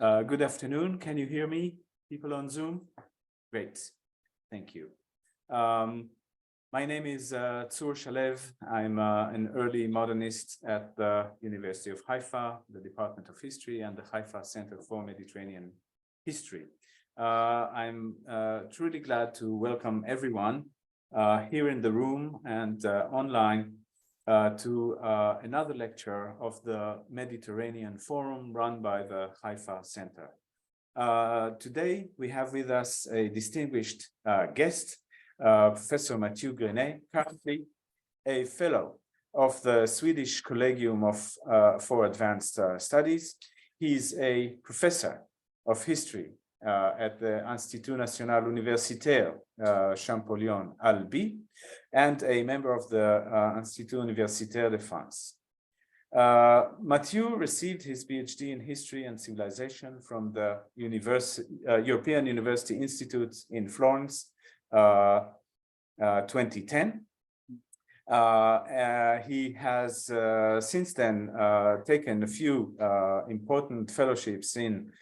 Good afternoon. Can you hear me, people on Zoom? Great. Thank you. My name is Tzur Shalev. I'm an early modernist at the University of Haifa, the Department of History, and the Haifa Center for Mediterranean History. I'm truly glad to welcome everyone here in the room and online to another lecture of the Mediterranean Forum run by the Haifa Center. Today, we have with us a distinguished guest, Professor Mathieu Grenet, currently a fellow of the Swedish Collegium for Advanced Studies. He's a professor of history at the Institut National Universitaire Champollion Albi, and a member of the Institut Universitaire de France. Mathieu received his PhD in History and Civilization from the European University Institute in Florence, 2010. He has since then taken a few important fellowships in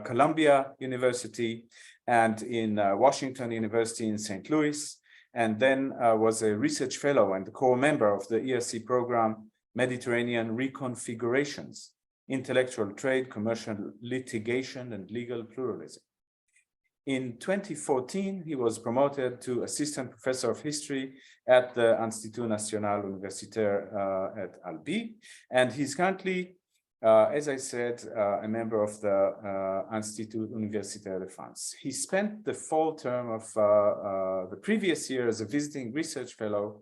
Columbia University and in Washington University in St. Louis, and then was a research fellow and core member of the ERC program Mediterranean Reconfigurations, Intellectual Trade, Commercial Litigation, and Legal Pluralism. In 2014, he was promoted to Assistant Professor of History at the Institut National Universitaire at Albi, and he's currently, as I said, a member of the Institut Universitaire de France. He spent the fall term of the previous year as a visiting research fellow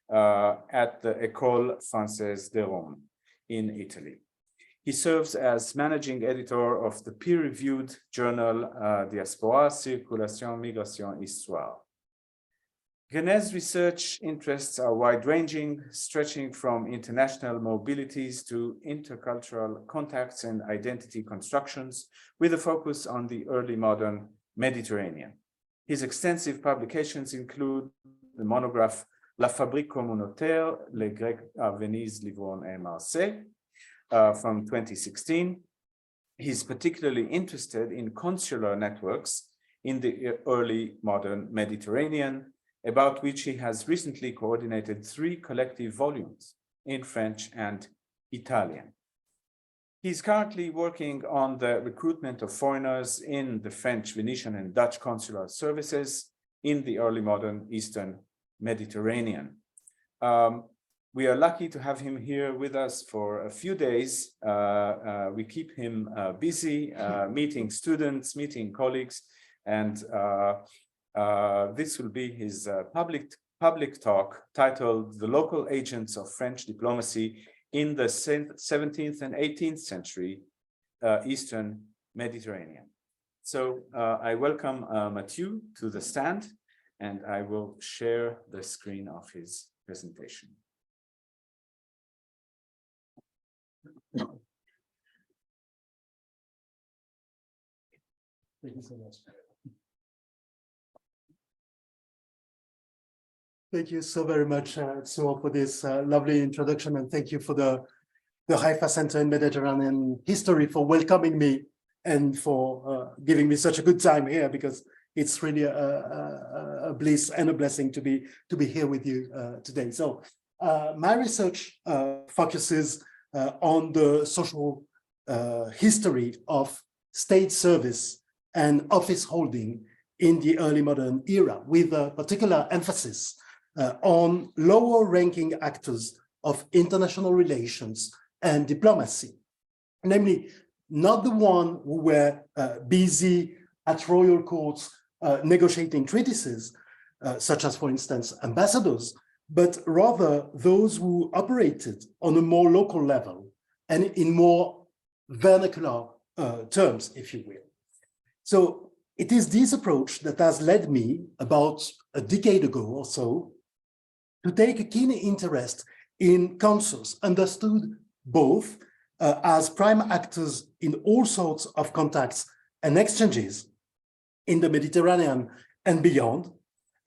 at the École Française de Rome in Italy. He serves as managing editor of the peer-reviewed journal Diaspora, Circulation, Migration, Histoire. Grenet's research interests are wide-ranging, stretching from international mobilities to intercultural contacts and identity constructions, with a focus on the early modern Mediterranean. His extensive publications include the monograph La Fabrique communautaire, les Grecs à Venise, Livourne et Marseille, from 2016. He's particularly interested in consular networks in the early modern Mediterranean, about which he has recently coordinated 3 collective volumes in French and Italian. He's currently working on the recruitment of foreigners in the French, Venetian, and Dutch consular services in the early modern Eastern Mediterranean. We are lucky to have him here with us for a few days. We keep him busy, meeting students, meeting colleagues, and this will be his public talk titled The Local Agents of French Diplomacy in the 17th and 18th Century Eastern Mediterranean. So I welcome Mathieu to the stand, and I will share the screen of his presentation. Thank you so much. Thank you so very much, Tzur, for this lovely introduction, and thank you for the Haifa Center in Mediterranean History for welcoming me and for giving me such a good time here, because it's really a bliss and a blessing to be here with you today. So my research focuses on the social history of state service and office holding in the early modern era, with a particular emphasis on lower ranking actors of international relations and diplomacy, namely not the one who were busy at royal courts negotiating treaties, such as, for instance, ambassadors, but rather those who operated on a more local level and in more vernacular terms, if you will. So it is this approach that has led me, about a decade ago or so, to take a keen interest in consuls, understood both as prime actors in all sorts of contacts and exchanges in the Mediterranean and beyond,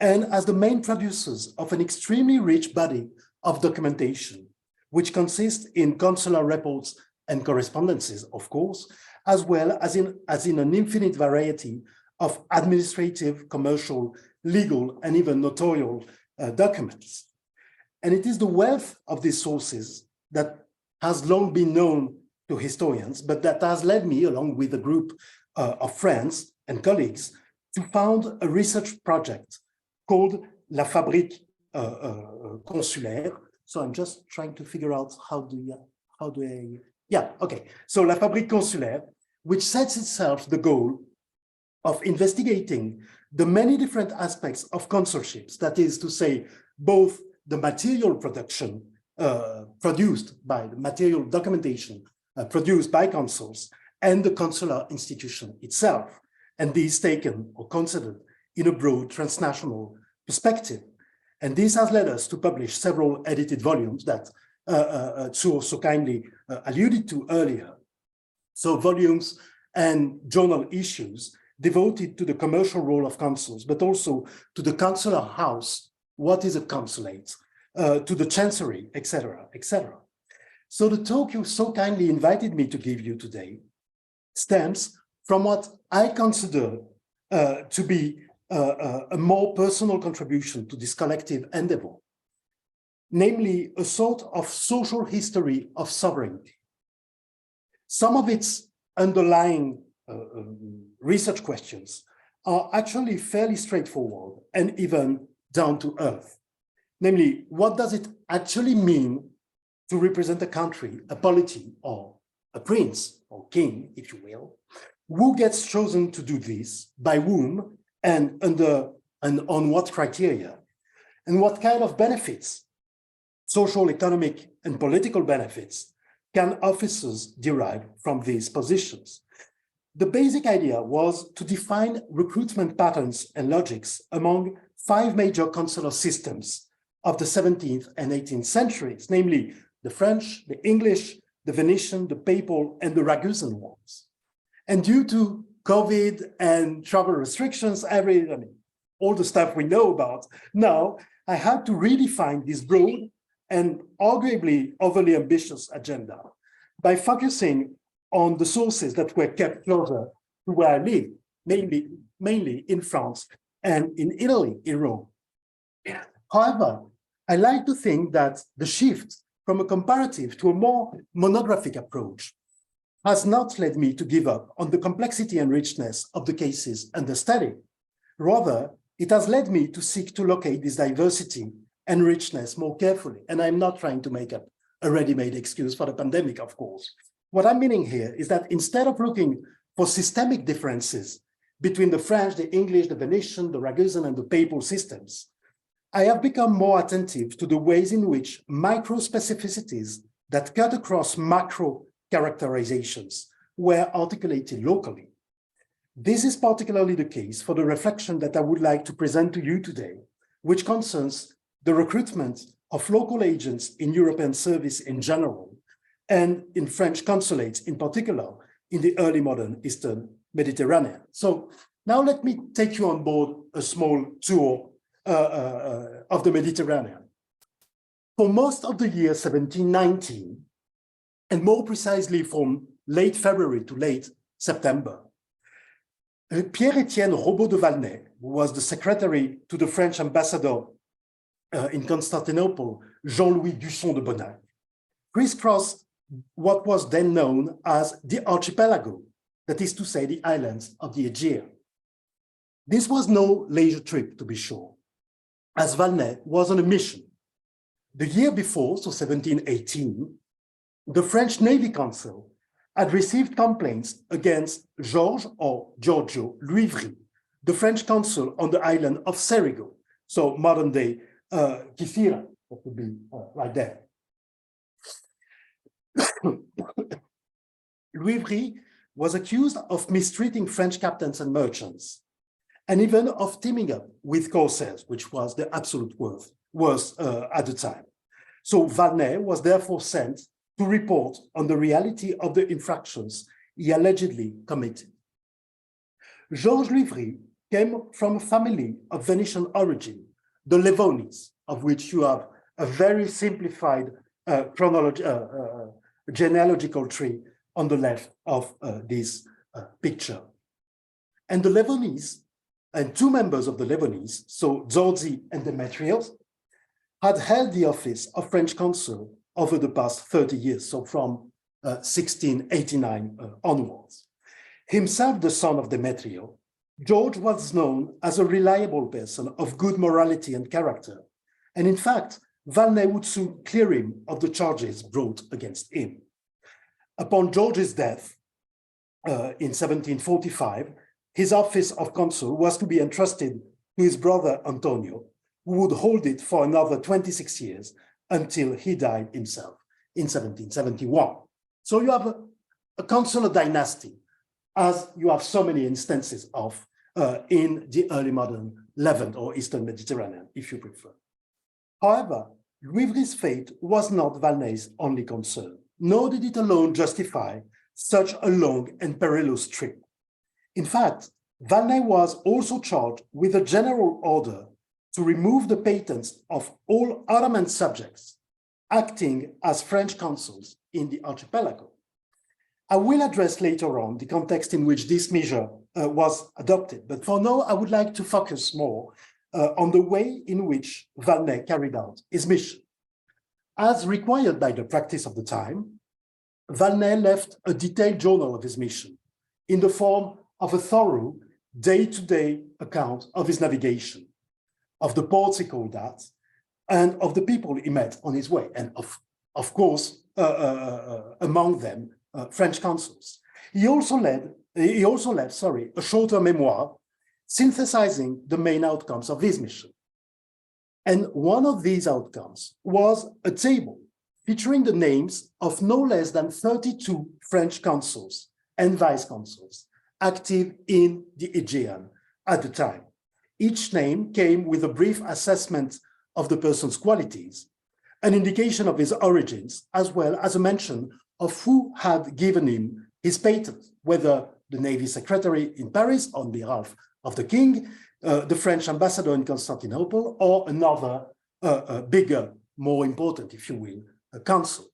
and as the main producers of an extremely rich body of documentation, which consists in consular reports and correspondences, of course, as well as in an infinite variety of administrative, commercial, legal, and even notarial documents. And it is the wealth of these sources that has long been known to historians, but that has led me, along with a group of friends and colleagues, to found a research project called La Fabrique Consulaire. So I'm just trying to figure out how do I, yeah, okay. So La Fabrique Consulaire, which sets itself the goal of investigating the many different aspects of consulships, that is to say, both the material production produced by the material documentation produced by consuls and the consular institution itself, and these taken or considered in a broad transnational perspective. And this has led us to publish several edited volumes that Tsuo so kindly alluded to earlier. So volumes and journal issues devoted to the commercial role of consuls, but also to the consular house, what is a consulate, to the chancery, etc., etc. So the talk you so kindly invited me to give you today stems from what I consider to be a more personal contribution to this collective endeavor, namely a sort of social history of sovereignty. Some of its underlying research questions are actually fairly straightforward and even down to earth. Namely, what does it actually mean to represent a country, a polity, or a prince or king, if you will? Who gets chosen to do this, by whom, and on what criteria? And what kind of benefits, social, economic, and political benefits, can officers derive from these positions? The basic idea was to define recruitment patterns and logics among 5 major consular systems of the 17th and 18th centuries, namely the French, the English, the Venetian, the Papal, and the Ragusan ones. And due to COVID and travel restrictions, all the stuff we know about, now I had to redefine this broad and arguably overly ambitious agenda by focusing on the sources that were kept closer to where I live, mainly in France and in Italy, in Rome. However, I like to think that the shift from a comparative to a more monographic approach has not led me to give up on the complexity and richness of the cases under study. Rather, it has led me to seek to locate this diversity and richness more carefully. And I'm not trying to make up a ready-made excuse for the pandemic, of course. What I'm meaning here is that instead of looking for systemic differences between the French, the English, the Venetian, the Ragusan, and the Papal systems, I have become more attentive to the ways in which micro-specificities that cut across macro characterizations were articulated locally. This is particularly the case for the reflection that I would like to present to you today, which concerns the recruitment of local agents in European service in general, and in French consulates in particular in the early modern Eastern Mediterranean. So now let me take you on board a small tour of the Mediterranean. For most of the year 1719, and more precisely from late February to late September, Pierre-Étienne Robot de Valnay, who was the secretary to the French ambassador in Constantinople, Jean-Louis Dusson de Bonnac, crisscrossed what was then known as the archipelago, that is to say, the islands of the Aegean. This was no leisure trip, to be sure, as Valnay was on a mission. The year before, so 1718, the French Navy Council had received complaints against Georges or Giorgio Luivry, the French consul on the island of Cerigo, so modern-day CUFR, that would be right there. Luivry was accused of mistreating French captains and merchants, and even of teaming up with corsairs, which was the absolute worst at the time. So Valnay was therefore sent to report on the reality of the infractions he allegedly committed. Georges Luivry came from a family of Venetian origin, the Levonis, of which you have a very simplified genealogical tree on the left of this picture. And the Lebanese, and two members of the Lebanese, so Zorzi and Demetrios, had held the office of French consul over the past 30 years, so from 1689 onwards. Himself the son of Demetrio, George was known as a reliable person of good morality and character. And in fact, Valnet would soon clear him of the charges brought against him. Upon George's death in 1745, his office of consul was to be entrusted to his brother Antonio, who would hold it for another 26 years until he died himself in 1771. So you have a consular dynasty, as you have so many instances of in the early modern Levant or Eastern Mediterranean, if you prefer. However, Louis' fate was not Valnet's only concern, nor did it alone justify such a long and perilous trip. In fact, Valnet was also charged with a general order to remove the patents of all Ottoman subjects acting as French consuls in the archipelago. I will address later on the context in which this measure was adopted, but for now, I would like to focus more on the way in which Valnet carried out his mission. As required by the practice of the time, Valnet left a detailed journal of his mission in the form of a thorough day-to-day account of his navigation, of the ports he called at, and of the people he met on his way, and of course, among them, French consuls. He also left a shorter memoir synthesizing the main outcomes of his mission. And one of these outcomes was a table featuring the names of no less than 32 French consuls and vice-consuls active in the Aegean at the time. Each name came with a brief assessment of the person's qualities, an indication of his origins, as well as a mention of who had given him his patent, whether the Navy Secretary in Paris on behalf of the king, the French ambassador in Constantinople, or another bigger, more important, if you will, a consul.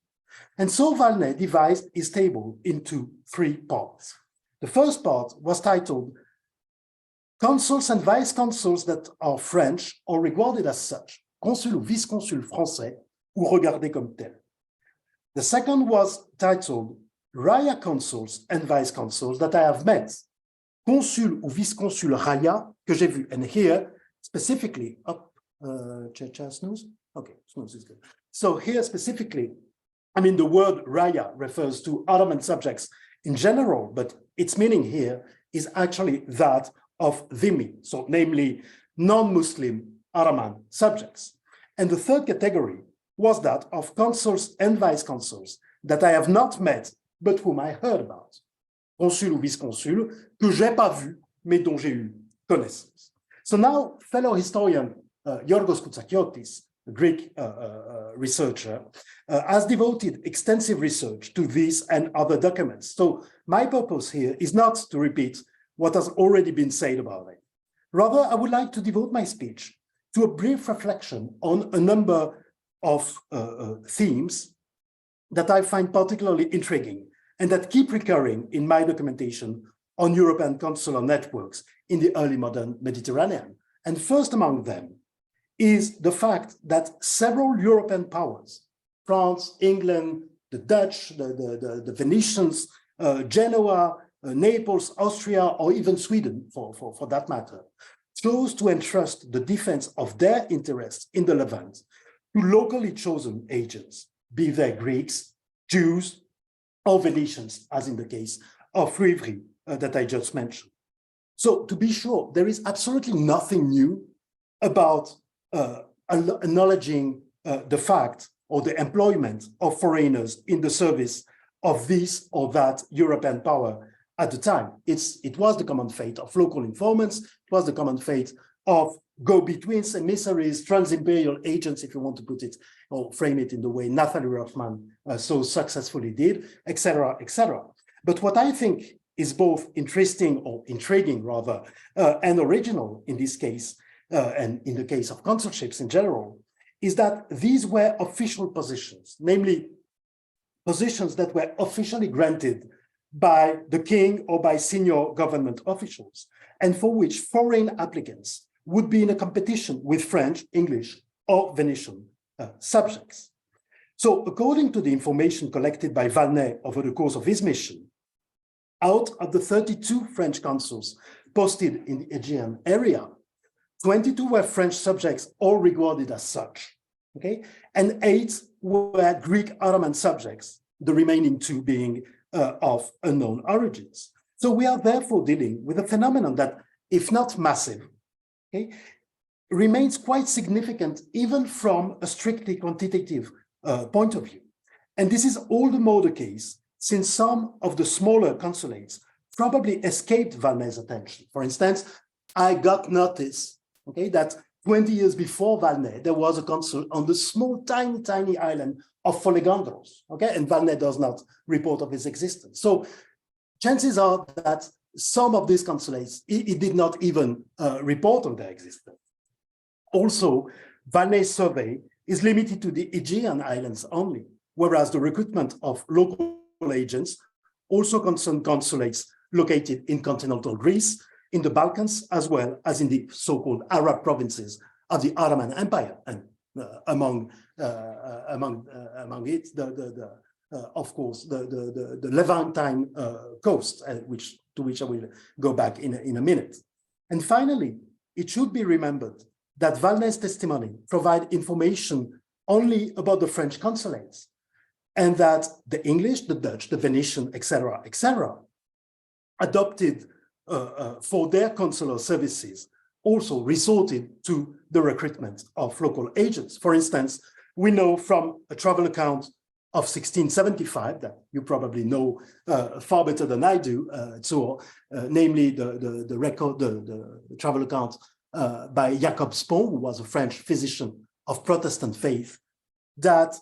And so Valnet divided his table into three parts. The first part was titled Consuls and Vice-Consuls that are French or regarded as such, consul ou vice-consul français, ou regardés comme tels. The second was titled Raya Consuls and Vice-Consuls that I have met, consul ou vice-consul Raya, que j'ai vu. And here, specifically, snooze? Okay, snooze is good. So here specifically, I mean, the word Raya refers to Ottoman subjects in general, but its meaning here is actually that of dhimmi, so namely non-Muslim Ottoman subjects. And the third category was that of consuls and vice-consuls that I have not met, but whom I heard about. Consul ou vice-consul, que j'ai pas vu, mais dont j'ai eu connaissance. So now, fellow historian Yorgos Koutsakiotis, a Greek researcher, has devoted extensive research to this and other documents. So my purpose here is not to repeat what has already been said about it. Rather, I would like to devote my speech to a brief reflection on a number of themes that I find particularly intriguing and that keep recurring in my documentation on European consular networks in the early modern Mediterranean. And first among them is the fact that several European powers, France, England, the Dutch, the Venetians, Genoa, Naples, Austria, or even Sweden, for that matter, chose to entrust the defense of their interests in the Levant to locally chosen agents, be they Greeks, Jews, or Venetians, as in the case of Rivry that I just mentioned. So to be sure, there is absolutely nothing new about acknowledging the fact or the employment of foreigners in the service of this or that European power at the time. It was the common fate of local informants, it was the common fate of go-betweens, emissaries, trans-imperial agents, if you want to put it or frame it in the way Nathalie Rothman so successfully did, etc., etc. But what I think is both interesting or intriguing rather, and original in this case, and in the case of consulships in general, is that these were official positions, namely positions that were officially granted by the king or by senior government officials, and for which foreign applicants would be in a competition with French, English, or Venetian subjects. So according to the information collected by Valnet over the course of his mission, out of the 32 French consuls posted in the Aegean area, 22 were French subjects or regarded as such, okay? And 8 were Greek Ottoman subjects, the remaining 2 being of unknown origins. So we are therefore dealing with a phenomenon that, if not massive, okay, remains quite significant even from a strictly quantitative point of view. And this is all the more the case since some of the smaller consulates probably escaped Valnet's attention. For instance, I got notice, okay, that 20 years before Valnet, there was a consul on the small, tiny island of Folegandros, okay, and Valnet does not report of his existence. So chances are that some of these consulates, it did not even report on their existence. Also, Valnet's survey is limited to the Aegean islands only, whereas the recruitment of local agents also concerned consulates located in continental Greece, in the Balkans, as well as in the so-called Arab provinces of the Ottoman Empire, and among it, of course, the Levantine coast, to which I will go back in a minute. And finally, it should be remembered that Valnet's testimony provide information only about the French consulates, and that the English, the Dutch, the Venetian, etc., adopted for their consular services also resorted to the recruitment of local agents. For instance, we know from a travel account of 1675 that you probably know far better than I do, namely the travel account by Jacob Spon, who was a French physician of Protestant faith, that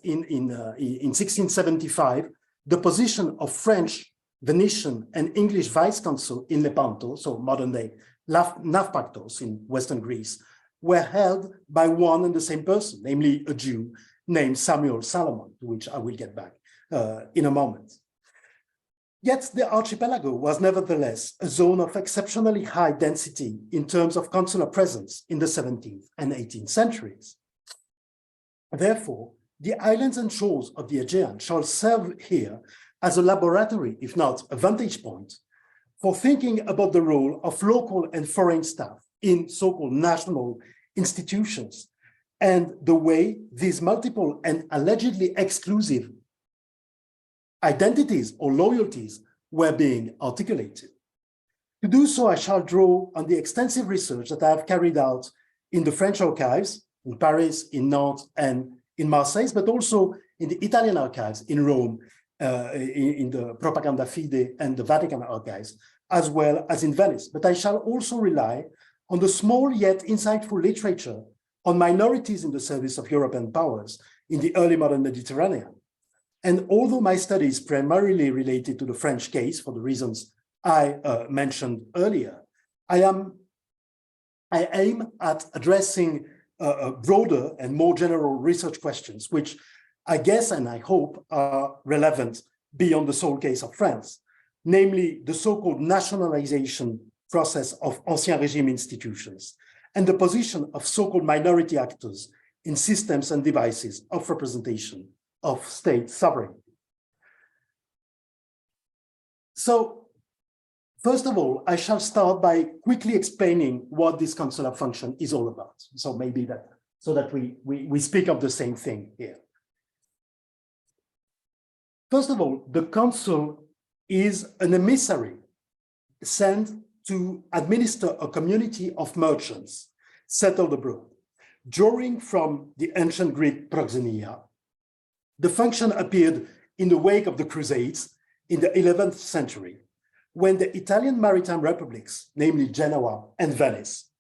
in 1675, the position of French, Venetian, and English vice consul in Lepanto, so modern-day Nafpaktos in Western Greece, were held by one and the same person, namely a Jew named Samuel Salomon, to which I will get back in a moment. Yet the archipelago was nevertheless a zone of exceptionally high density in terms of consular presence in the 17th and 18th centuries. Therefore, the islands and shores of the Aegean shall serve here as a laboratory, if not a vantage point, for thinking about the role of local and foreign staff in so-called national institutions and the way these multiple and allegedly exclusive identities or loyalties were being articulated. To do so, I shall draw on the extensive research that I have carried out in the French archives, in Paris, in Nantes, and in Marseille, but also in the Italian archives in Rome, in the Propaganda Fide and the Vatican archives, as well as in Venice. But I shall also rely on the small yet insightful literature on minorities in the service of European powers in the early modern Mediterranean. And although my study is primarily related to the French case for the reasons I mentioned earlier, I aim at addressing broader and more general research questions, which I guess and I hope are relevant beyond the sole case of France, namely the so-called nationalization process of Ancien Régime institutions and the position of so-called minority actors in systems and devices of representation of state sovereignty. So, first of all, I shall start by quickly explaining what this consular function is all about. So maybe that, so that we speak of the same thing here. First of all, the consul is an emissary sent to administer a community of merchants settled abroad. Drawing from the ancient Greek proxenia, the function appeared in the wake of the Crusades in the 11th century, when the Italian maritime republics, namely Genoa and Venice,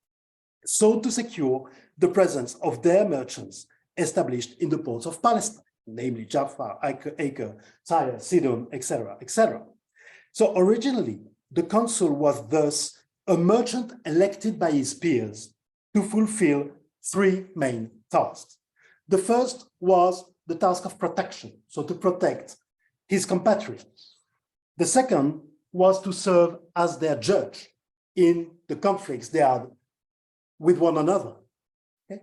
sought to secure the presence of their merchants established in the ports of Palestine, namely Jaffa, Acre, Tyre, Sidon, etc., etc. So originally, the consul was thus a merchant elected by his peers to fulfill three main tasks. The first was the task of protection, so to protect his compatriots. The second was to serve as their judge in the conflicts they had with one another. Okay?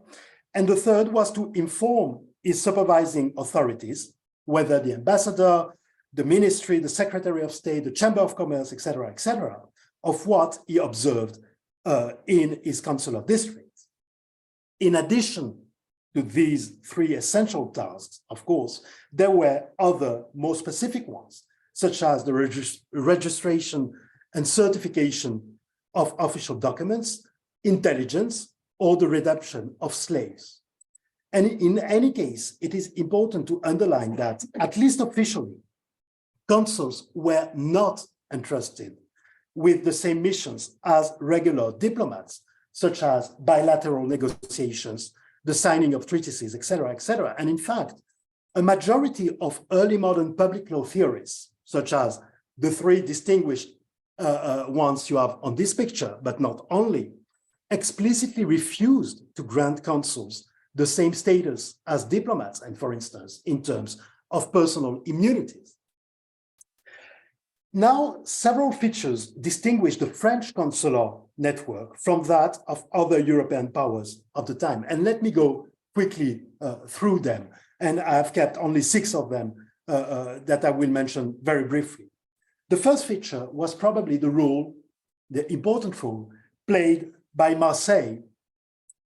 And the third was to inform his supervising authorities, whether the ambassador, the ministry, the secretary of state, the chamber of commerce, etc., of what he observed in his consular district. In addition to these three essential tasks, of course, there were other more specific ones, such as the registration and certification of official documents, intelligence, or the redemption of slaves. And in any case, it is important to underline that, at least officially, consuls were not entrusted with the same missions as regular diplomats, such as bilateral negotiations, the signing of treaties, etc., etc. And in fact, a majority of early modern public law theorists, such as the three distinguished ones you have on this picture, but not only, explicitly refused to grant consuls the same status as diplomats, and for instance, in terms of personal immunities. Now, several features distinguish the French consular network from that of other European powers of the time. And let me go quickly through them. And I've kept only 6 of them that I will mention very briefly. The first feature was probably the important role played by Marseille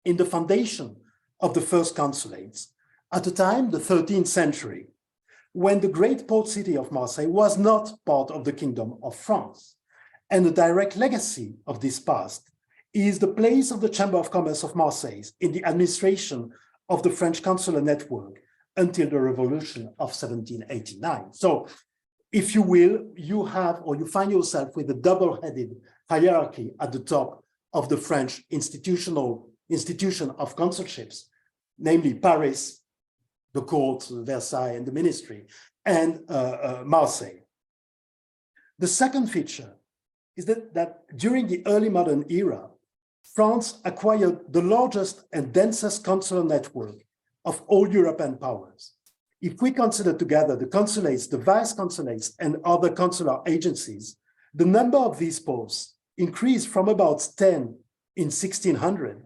in the foundation of the first consulates at the time, the 13th century, when the great port city of Marseille was not part of the Kingdom of France. And the direct legacy of this past is the place of the Chamber of Commerce of Marseille in the administration of the French consular network until the Revolution of 1789. So, if you will, you have, or you find yourself with a double-headed hierarchy at the top of the French institution of consulships, namely Paris, the court, Versailles, and the ministry, and Marseille. The second feature is that during the early modern era, France acquired the largest and densest consular network of all European powers. If we consider together the consulates, the vice consulates, and other consular agencies, the number of these posts increased from about 10 in 1600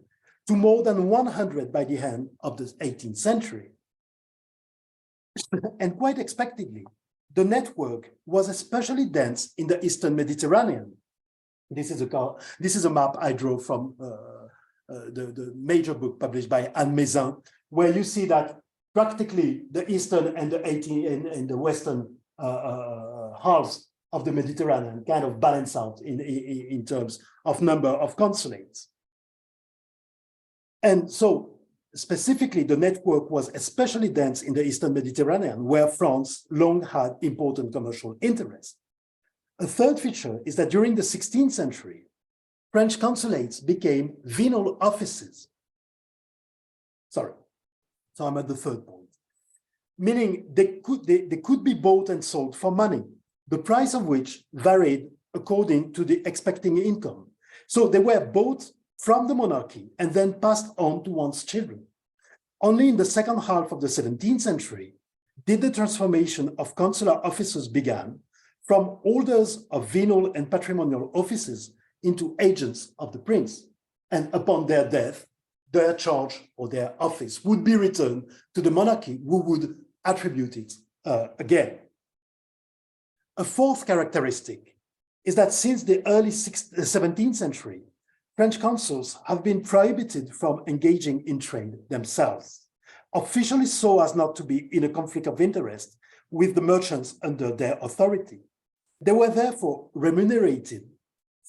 to more than 100 by the end of the 18th century. And quite expectedly, the network was especially dense in the Eastern Mediterranean. This is a map I drew from the major book published by Anne Maison, where you see that practically the Eastern and the Western halves of the Mediterranean kind of balance out in terms of number of consulates. And so, specifically, the network was especially dense in the Eastern Mediterranean, where France long had important commercial interests. A third feature is that during the 16th century, French consulates became venal offices. Sorry, so I'm at the third point. Meaning they could be bought and sold for money, the price of which varied according to the expecting income. So they were bought from the monarchy and then passed on to one's children. Only in the second half of the 17th century did the transformation of consular officers begin from holders of venal and patrimonial offices into agents of the prince. And upon their death, their charge or their office would be returned to the monarchy, who would attribute it again. A fourth characteristic is that since the early 17th century, French consuls have been prohibited from engaging in trade themselves, officially so as not to be in a conflict of interest with the merchants under their authority. They were therefore remunerated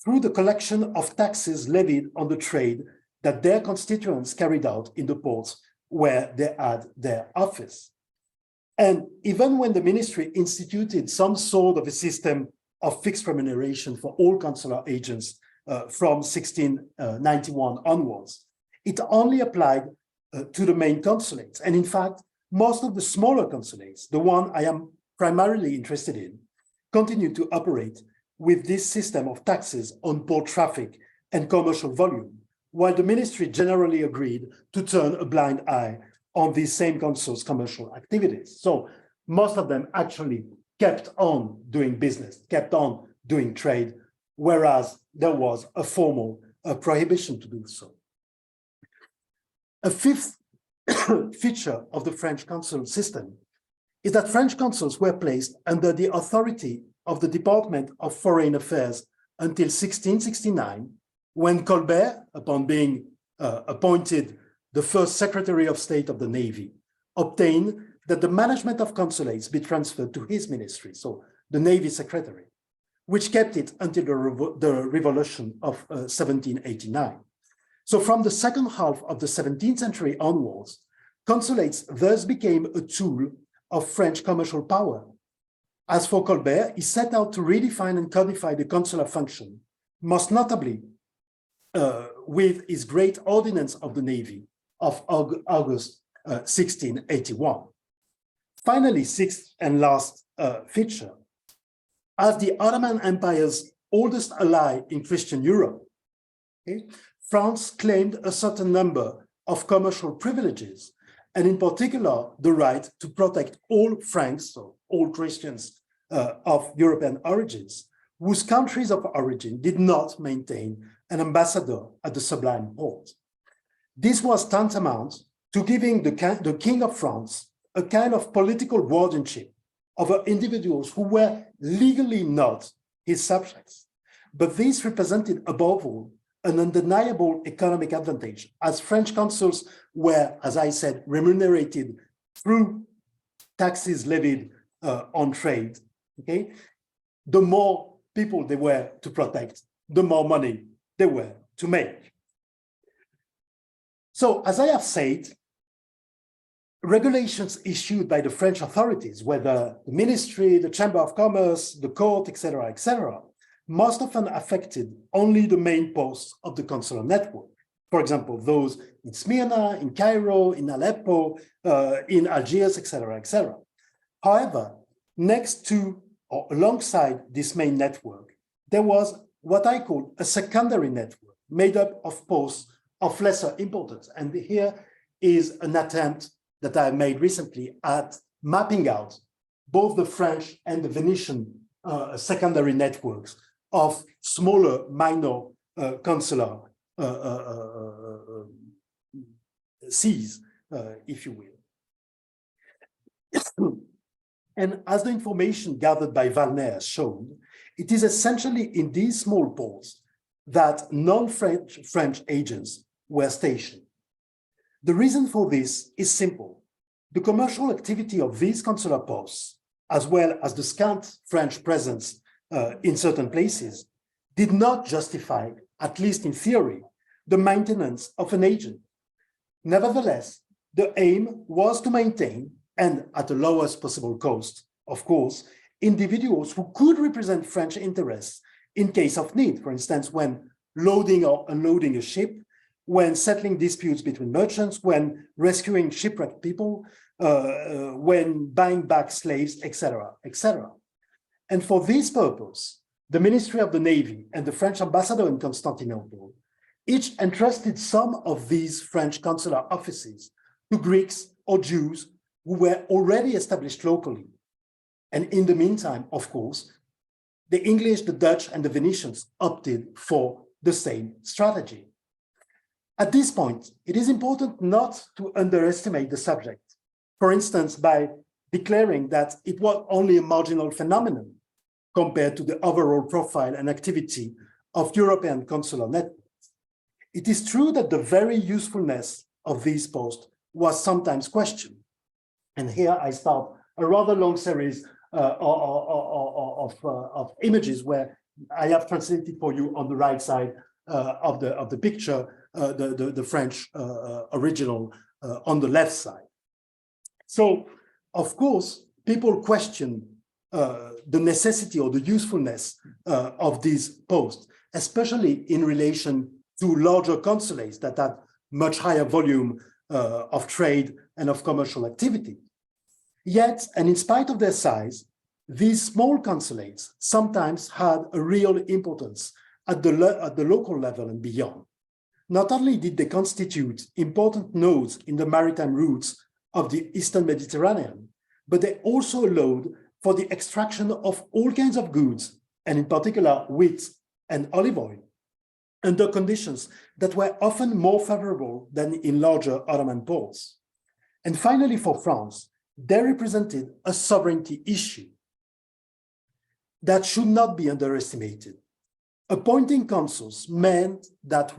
through the collection of taxes levied on the trade that their constituents carried out in the ports where they had their office. And even when the ministry instituted some sort of a system of fixed remuneration for all consular agents from 1691 onwards, it only applied to the main consulates. And in fact, most of the smaller consulates, the one I am primarily interested in, continue to operate with this system of taxes on port traffic and commercial volume, while the ministry generally agreed to turn a blind eye on these same consuls' commercial activities. So most of them actually kept on doing business, kept on doing trade, whereas there was a formal prohibition to do so. A fifth feature of the French consular system is that French consuls were placed under the authority of the Department of Foreign Affairs until 1669, when Colbert, upon being appointed the first Secretary of State of the Navy, obtained that the management of consulates be transferred to his ministry, so the Navy Secretary, which kept it until the Revolution of 1789. So from the second half of the 17th century onwards, consulates thus became a tool of French commercial power. As for Colbert, he set out to redefine and codify the consular function, most notably with his great ordinance of the Navy of August 1681. Finally, sixth and last feature, as the Ottoman Empire's oldest ally in Christian Europe, okay, France claimed a certain number of commercial privileges, and in particular, the right to protect all Franks, so all Christians of European origins, whose countries of origin did not maintain an ambassador at the Sublime Porte. This was tantamount to giving the King of France a kind of political guardianship over individuals who were legally not his subjects. But this represented above all an undeniable economic advantage, as French consuls were, as I said, remunerated through taxes levied on trade. Okay, the more people they were to protect, the more money they were to make. So, as I have said, regulations issued by the French authorities, whether the ministry, the Chamber of Commerce, the court, etc., most often affected only the main posts of the consular network. For example, those in Smyrna, in Cairo, in Aleppo, in Algiers, etc. However, next to or alongside this main network, there was what I call a secondary network made up of posts of lesser importance. And here is an attempt that I made recently at mapping out both the French and the Venetian secondary networks of smaller, minor consular sees, if you will. And as the information gathered by Valnet has shown, it is essentially in these small ports that non-French agents were stationed. The reason for this is simple. The commercial activity of these consular posts, as well as the scant French presence in certain places, did not justify, at least in theory, the maintenance of an agent. Nevertheless, the aim was to maintain, and at the lowest possible cost, of course, individuals who could represent French interests in case of need, for instance, when loading or unloading a ship, when settling disputes between merchants, when rescuing shipwrecked people, when buying back slaves, etc. And for this purpose, the Ministry of the Navy and the French ambassador in Constantinople each entrusted some of these French consular offices to Greeks or Jews who were already established locally. And in the meantime, of course, the English, the Dutch, and the Venetians opted for the same strategy. At this point, it is important not to underestimate the subject, for instance, by declaring that it was only a marginal phenomenon compared to the overall profile and activity of European consular networks. It is true that the very usefulness of these posts was sometimes questioned. And here I start a rather long series of images where I have translated for you on the right side of the picture, the French original on the left side. So, of course, people question the necessity or the usefulness of these posts, especially in relation to larger consulates that had much higher volume of trade and of commercial activity. Yet, and in spite of their size, these small consulates sometimes had a real importance at the local level and beyond. Not only did they constitute important nodes in the maritime routes of the Eastern Mediterranean, but they also allowed for the extraction of all kinds of goods, and in particular wheat and olive oil, under conditions that were often more favorable than in larger Ottoman ports. And finally, for France, they represented a sovereignty issue that should not be underestimated. Appointing consuls meant that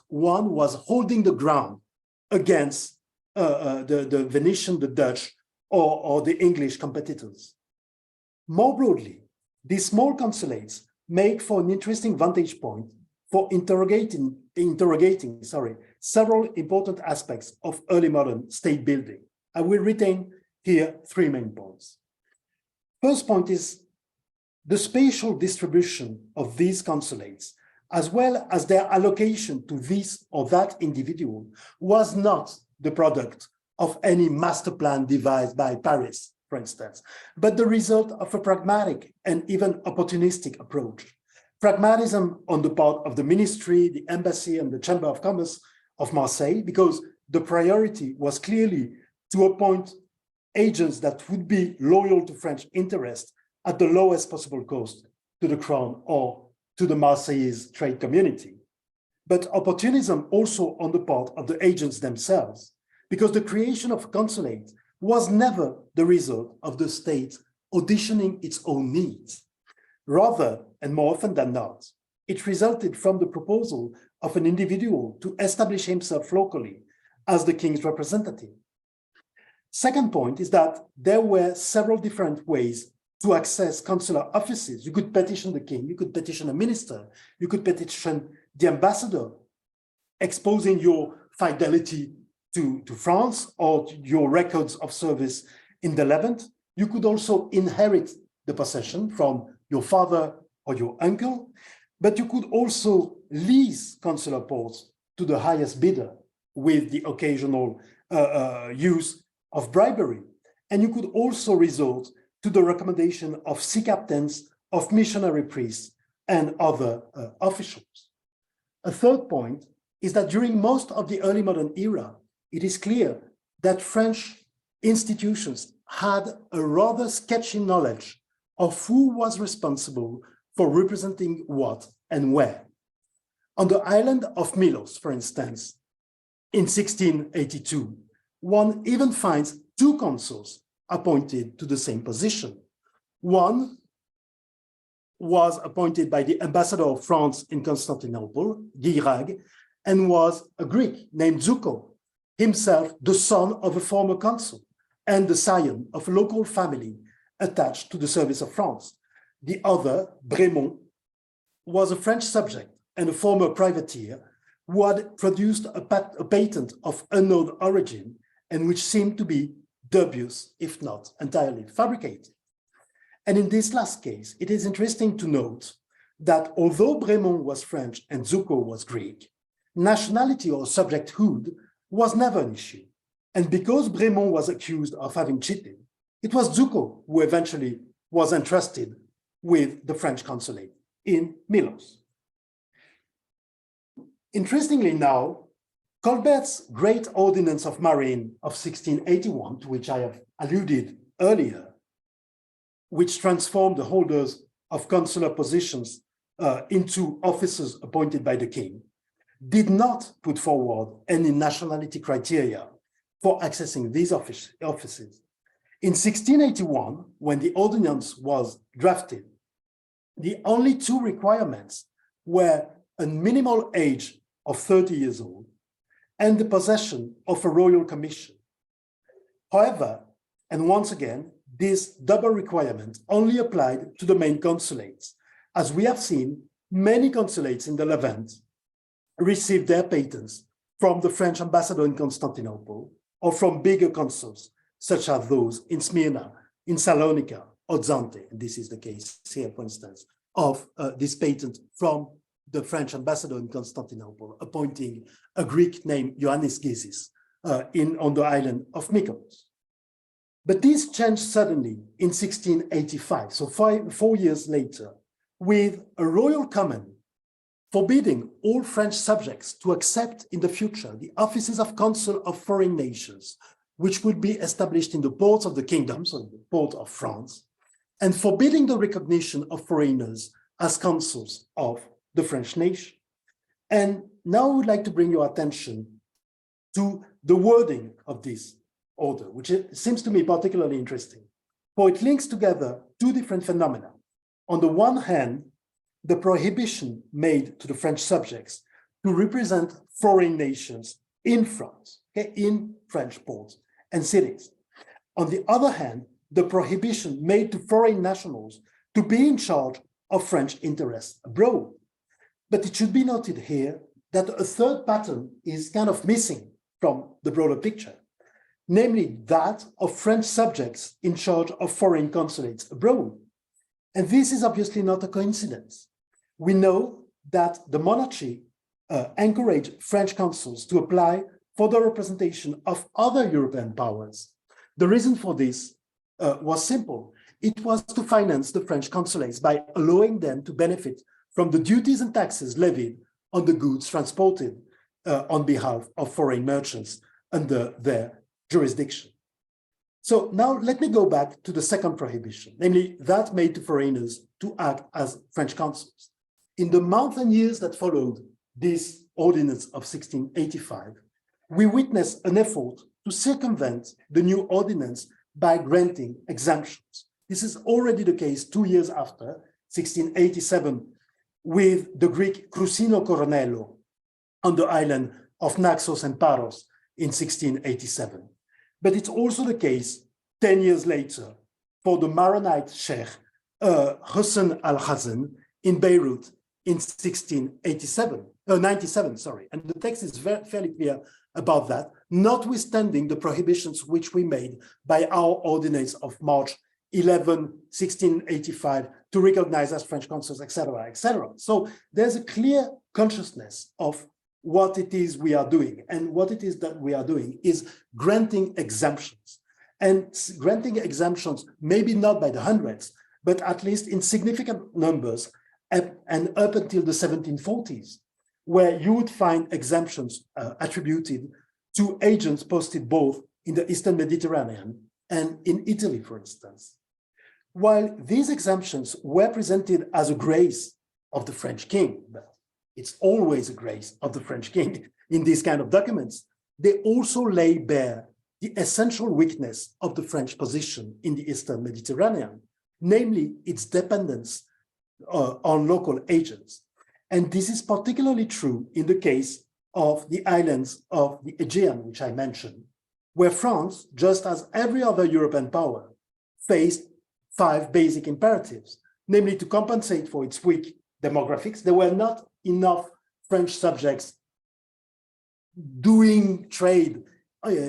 one was holding the ground against the Venetian, the Dutch, or the English competitors. More broadly, these small consulates make for an interesting vantage point for interrogating several important aspects of early modern state building. I will retain here three main points. First point is the spatial distribution of these consulates, as well as their allocation to this or that individual, was not the product of any master plan devised by Paris, for instance, but the result of a pragmatic and even opportunistic approach. Pragmatism on the part of the ministry, the embassy, and the Chamber of Commerce of Marseille, because the priority was clearly to appoint agents that would be loyal to French interests at the lowest possible cost to the crown or to the Marseillese trade community. But opportunism also on the part of the agents themselves, because the creation of consulate was never the result of the state auditioning its own needs. Rather, and more often than not, it resulted from the proposal of an individual to establish himself locally as the king's representative. Second point is that there were several different ways to access consular offices. You could petition the king, you could petition a minister, you could petition the ambassador, exposing your fidelity to France or your records of service in the Levant. You could also inherit the possession from your father or your uncle, but you could also lease consular ports to the highest bidder with the occasional use of bribery. And you could also resort to the recommendation of sea captains, of missionary priests, and other officials. A third point is that during most of the early modern era, it is clear that French institutions had a rather sketchy knowledge of who was responsible for representing what and where. On the island of Milos, for instance, in 1682, one even finds two consuls appointed to the same position. One was appointed by the ambassador of France in Constantinople, Guirag, and was a Greek named Zuko, himself the son of a former consul and the scion of a local family attached to the service of France. The other, Brémond, was a French subject and a former privateer who had produced a patent of unknown origin and which seemed to be dubious, if not entirely fabricated. And in this last case, it is interesting to note that although Brémond was French and Zuko was Greek, nationality or subjecthood was never an issue. And because Brémond was accused of having cheated, it was Zuko who eventually was entrusted with the French consulate in Milos. Interestingly now, Colbert's Great Ordinance of Marine of 1681, to which I have alluded earlier, which transformed the holders of consular positions into officers appointed by the king, did not put forward any nationality criteria for accessing these offices. In 1681, when the ordinance was drafted, the only two requirements were a minimal age of 30 years old and the possession of a royal commission. However, and once again, this double requirement only applied to the main consulates. As we have seen, many consulates in the Levant received their patents from the French ambassador in Constantinople or from bigger consuls, such as those in Smyrna, in Salonika, or Zante. And this is the case here, for instance, of this patent from the French ambassador in Constantinople, appointing a Greek named Ioannis Gysis on the island of Mykonos. But this changed suddenly in 1685, so 4 years later, with a royal command forbidding all French subjects to accept in the future the offices of consul of foreign nations, which would be established in the ports of the kingdom, so the port of France, and forbidding the recognition of foreigners as consuls of the French nation. And now I would like to bring your attention to the wording of this order, which seems to me particularly interesting, for it links together two different phenomena. On the one hand, the prohibition made to the French subjects to represent foreign nations in France, okay, in French ports and cities. On the other hand, the prohibition made to foreign nationals to be in charge of French interests abroad. But it should be noted here that a third pattern is kind of missing from the broader picture, namely that of French subjects in charge of foreign consulates abroad. And this is obviously not a coincidence. We know that the monarchy encouraged French consuls to apply for the representation of other European powers. The reason for this was simple. It was to finance the French consulates by allowing them to benefit from the duties and taxes levied on the goods transported on behalf of foreign merchants under their jurisdiction. So now let me go back to the second prohibition, namely that made to foreigners to act as French consuls. In the months and years that followed this ordinance of 1685, we witnessed an effort to circumvent the new ordinance by granting exemptions. This is already the case 2 years after, 1687, with the Greek Crucino Coronello on the island of Naxos and Paros in 1687. But it's also the case 10 years later for the Maronite Sheikh Hussein al-Hazen in Beirut in 97, sorry. And the text is fairly clear about that, notwithstanding the prohibitions which we made by our ordinance of March 11, 1685 to recognize as French consuls, etc., etc. So there's a clear consciousness of what it is we are doing. And what it is that we are doing is granting exemptions. And granting exemptions, maybe not by the hundreds, but at least in significant numbers, and up until the 1740s, where you would find exemptions attributed to agents posted both in the Eastern Mediterranean and in Italy, for instance. While these exemptions were presented as a grace of the French king, but it's always a grace of the French king in these kind of documents, they also lay bare the essential weakness of the French position in the Eastern Mediterranean, namely its dependence on local agents. And this is particularly true in the case of the islands of the Aegean, which I mentioned, where France, just as every other European power, faced 5 basic imperatives, namely to compensate for its weak demographics. There were not enough French subjects doing trade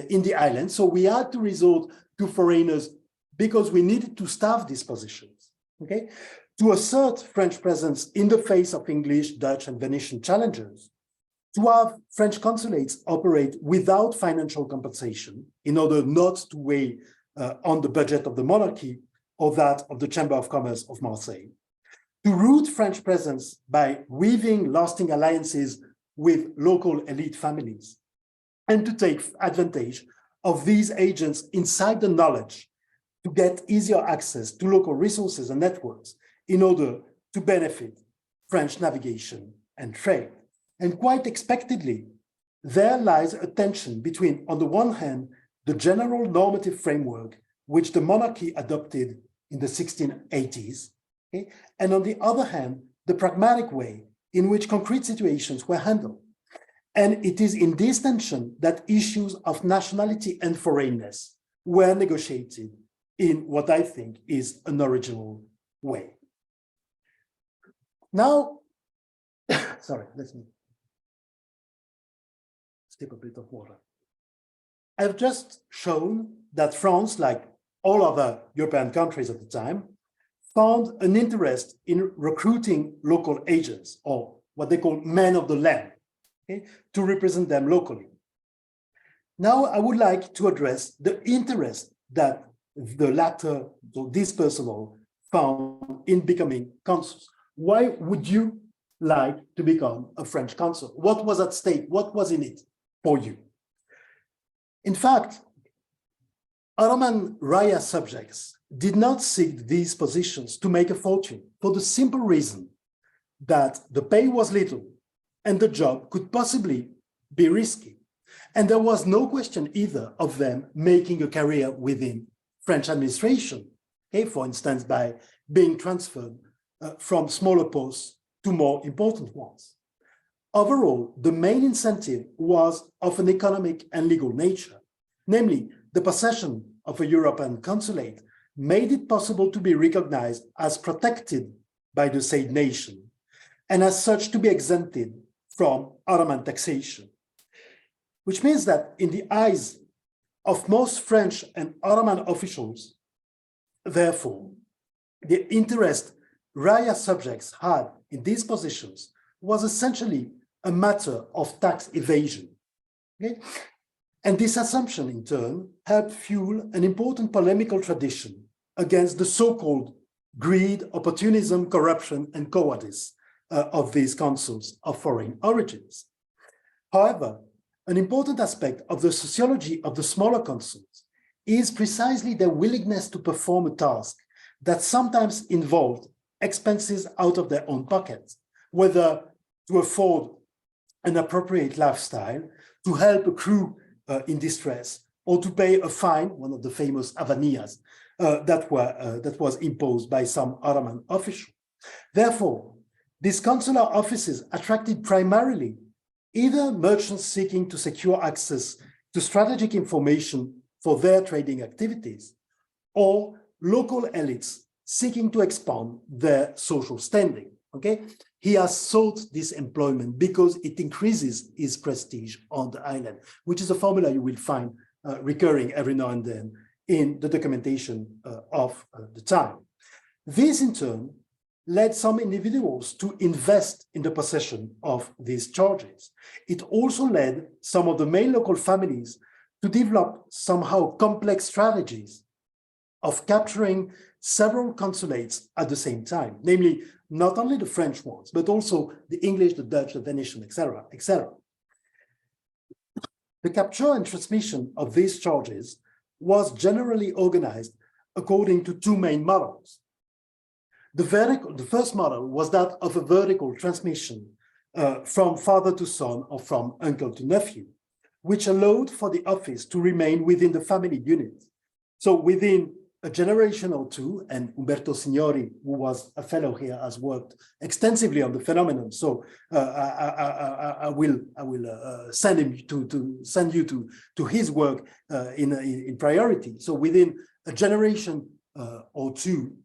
in the islands, so we had to resort to foreigners because we needed to staff these positions, okay? To assert French presence in the face of English, Dutch, and Venetian challengers, to have French consulates operate without financial compensation in order not to weigh on the budget of the monarchy or that of the Chamber of Commerce of Marseille, to root French presence by weaving lasting alliances with local elite families, and to take advantage of these agents inside the knowledge to get easier access to local resources and networks in order to benefit French navigation and trade. And quite expectedly, there lies a tension between, on the one hand, the general normative framework which the monarchy adopted in the 1680s, okay? And on the other hand, the pragmatic way in which concrete situations were handled. And it is in this tension that issues of nationality and foreignness were negotiated in what I think is an original way. Now, sorry, let me sip a bit of water. I've just shown that France, like all other European countries at the time, found an interest in recruiting local agents, or what they call men of the land, okay, to represent them locally. Now, I would like to address the interest that the latter, so this personnel, found in becoming consuls. Why would you like to become a French consul? What was at stake? What was in it for you? In fact, Ottoman reayas subjects did not seek these positions to make a fortune for the simple reason that the pay was little and the job could possibly be risky. And there was no question either of them making a career within French administration, okay, for instance, by being transferred from smaller posts to more important ones. Overall, the main incentive was of an economic and legal nature, namely the possession of a European consulate made it possible to be recognized as protected by the said nation, and as such to be exempted from Ottoman taxation. Which means that in the eyes of most French and Ottoman officials, therefore, the interest reayas subjects had in these positions was essentially a matter of tax evasion. Okay? And this assumption, in turn, helped fuel an important polemical tradition against the so-called greed, opportunism, corruption, and cowardice of these consuls of foreign origins. However, an important aspect of the sociology of the smaller consuls is precisely their willingness to perform a task that sometimes involved expenses out of their own pockets, whether to afford an appropriate lifestyle, to help a crew in distress, or to pay a fine, one of the famous avanias, that was imposed by some Ottoman official. Therefore, these consular offices attracted primarily either merchants seeking to secure access to strategic information for their trading activities, or local elites seeking to expand their social standing. Okay, he has sought this employment because it increases his prestige on the island, which is a formula you will find recurring every now and then in the documentation of the time. This, in turn, led some individuals to invest in the possession of these charges. It also led some of the main local families to develop somehow complex strategies of capturing several consulates at the same time, namely not only the French ones, but also the English, the Dutch, the Venetian, etc., etc. The capture and transmission of these charges was generally organized according to two main models. The first model was that of a vertical transmission from father to son or from uncle to nephew, which allowed for the office to remain within the family unit. So within a generation or two, and Umberto Signori, who was a fellow here, has worked extensively on the phenomenon. So I will send him send you to his work in priority. So within a generation or two,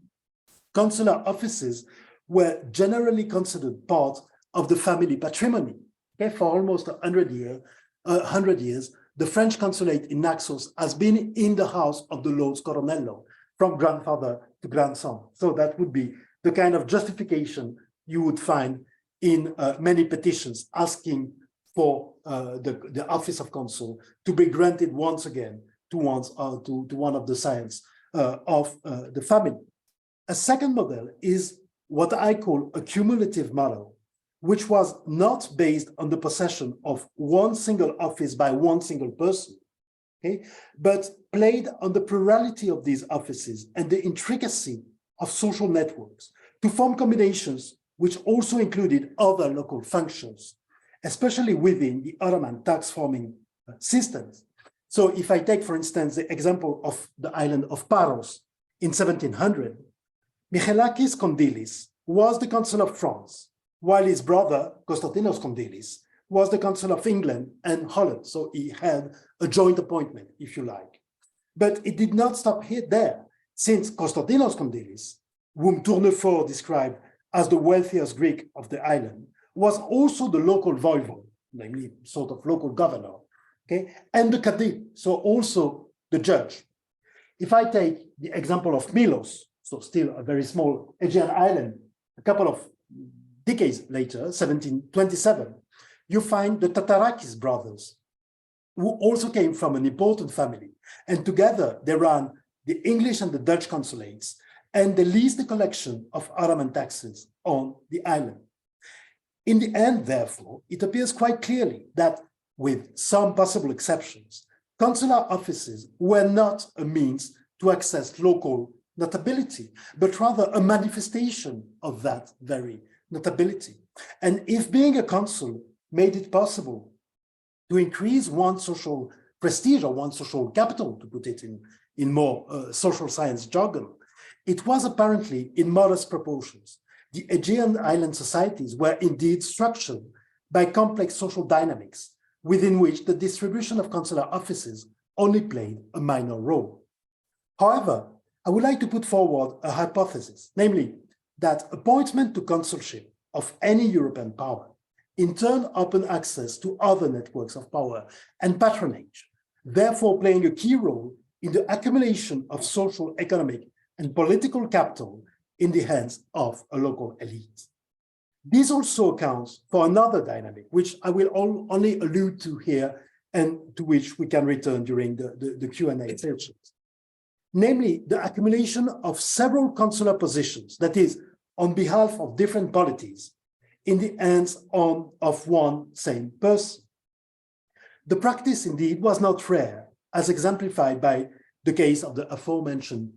consular offices were generally considered part of the family patrimony. Okay, for almost 100 years, the French consulate in Naxos has been in the house of the Lords Coronello from grandfather to grandson. So that would be the kind of justification you would find in many petitions asking for the office of consul to be granted once again to one of the scions of the family. A second model is what I call a cumulative model, which was not based on the possession of one single office by one single person, okay, but played on the plurality of these offices and the intricacy of social networks to form combinations which also included other local functions, especially within the Ottoman tax-forming systems. So if I take, for instance, the example of the island of Paros in 1700, Michelakis Kondylis was the consul of France, while his brother, Konstantinos Kondylis, was the consul of England and Holland. So he had a joint appointment, if you like. But it did not stop there, since Konstantinos Kondylis, whom Tournefort described as the wealthiest Greek of the island, was also the local voivode, namely sort of local governor, okay, and the Kadi, so also the judge. If I take the example of Milos, so still a very small Aegean island, a couple of decades later, 1727, you find the Tatarakis brothers, who also came from an important family. And together they ran the English and the Dutch consulates, and they leased the collection of Ottoman taxes on the island. In the end, therefore, it appears quite clearly that, with some possible exceptions, consular offices were not a means to access local notability, but rather a manifestation of that very notability. And if being a consul made it possible to increase one's social prestige or one's social capital, to put it in more social science jargon, it was apparently in modest proportions. The Aegean island societies were indeed structured by complex social dynamics within which the distribution of consular offices only played a minor role. However, I would like to put forward a hypothesis, namely that appointment to consulship of any European power in turn opened access to other networks of power and patronage, therefore playing a key role in the accumulation of social, economic, and political capital in the hands of a local elite. This also accounts for another dynamic, which I will only allude to here and to which we can return during the Q&A sessions. Namely, the accumulation of several consular positions, that is, on behalf of different polities, in the hands of one same person. The practice, indeed, was not rare, as exemplified by the case of the aforementioned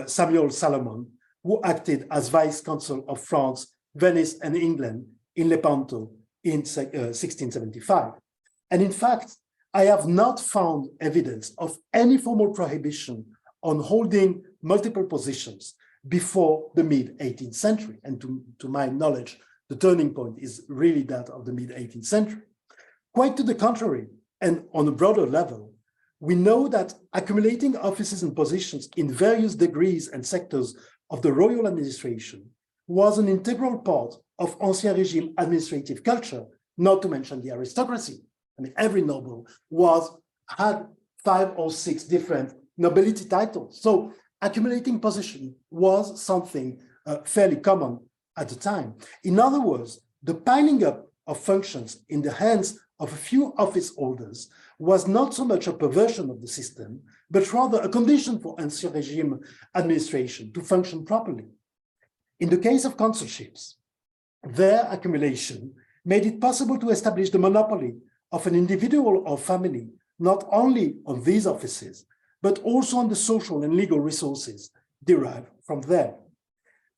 Samuel Salomon, who acted as vice consul of France, Venice, and England in Lepanto in 1675. And in fact, I have not found evidence of any formal prohibition on holding multiple positions before the mid-18th century. And to my knowledge, the turning point is really that of the mid-18th century. Quite to the contrary, and on a broader level, we know that accumulating offices and positions in various degrees and sectors of the royal administration was an integral part of Ancien Régime administrative culture, not to mention the aristocracy. I mean, every noble had 5 or 6 different nobility titles. So accumulating position was something fairly common at the time. In other words, the piling up of functions in the hands of a few office holders was not so much a perversion of the system, but rather a condition for Ancien Régime administration to function properly. In the case of consulships, their accumulation made it possible to establish the monopoly of an individual or family, not only on these offices, but also on the social and legal resources derived from them.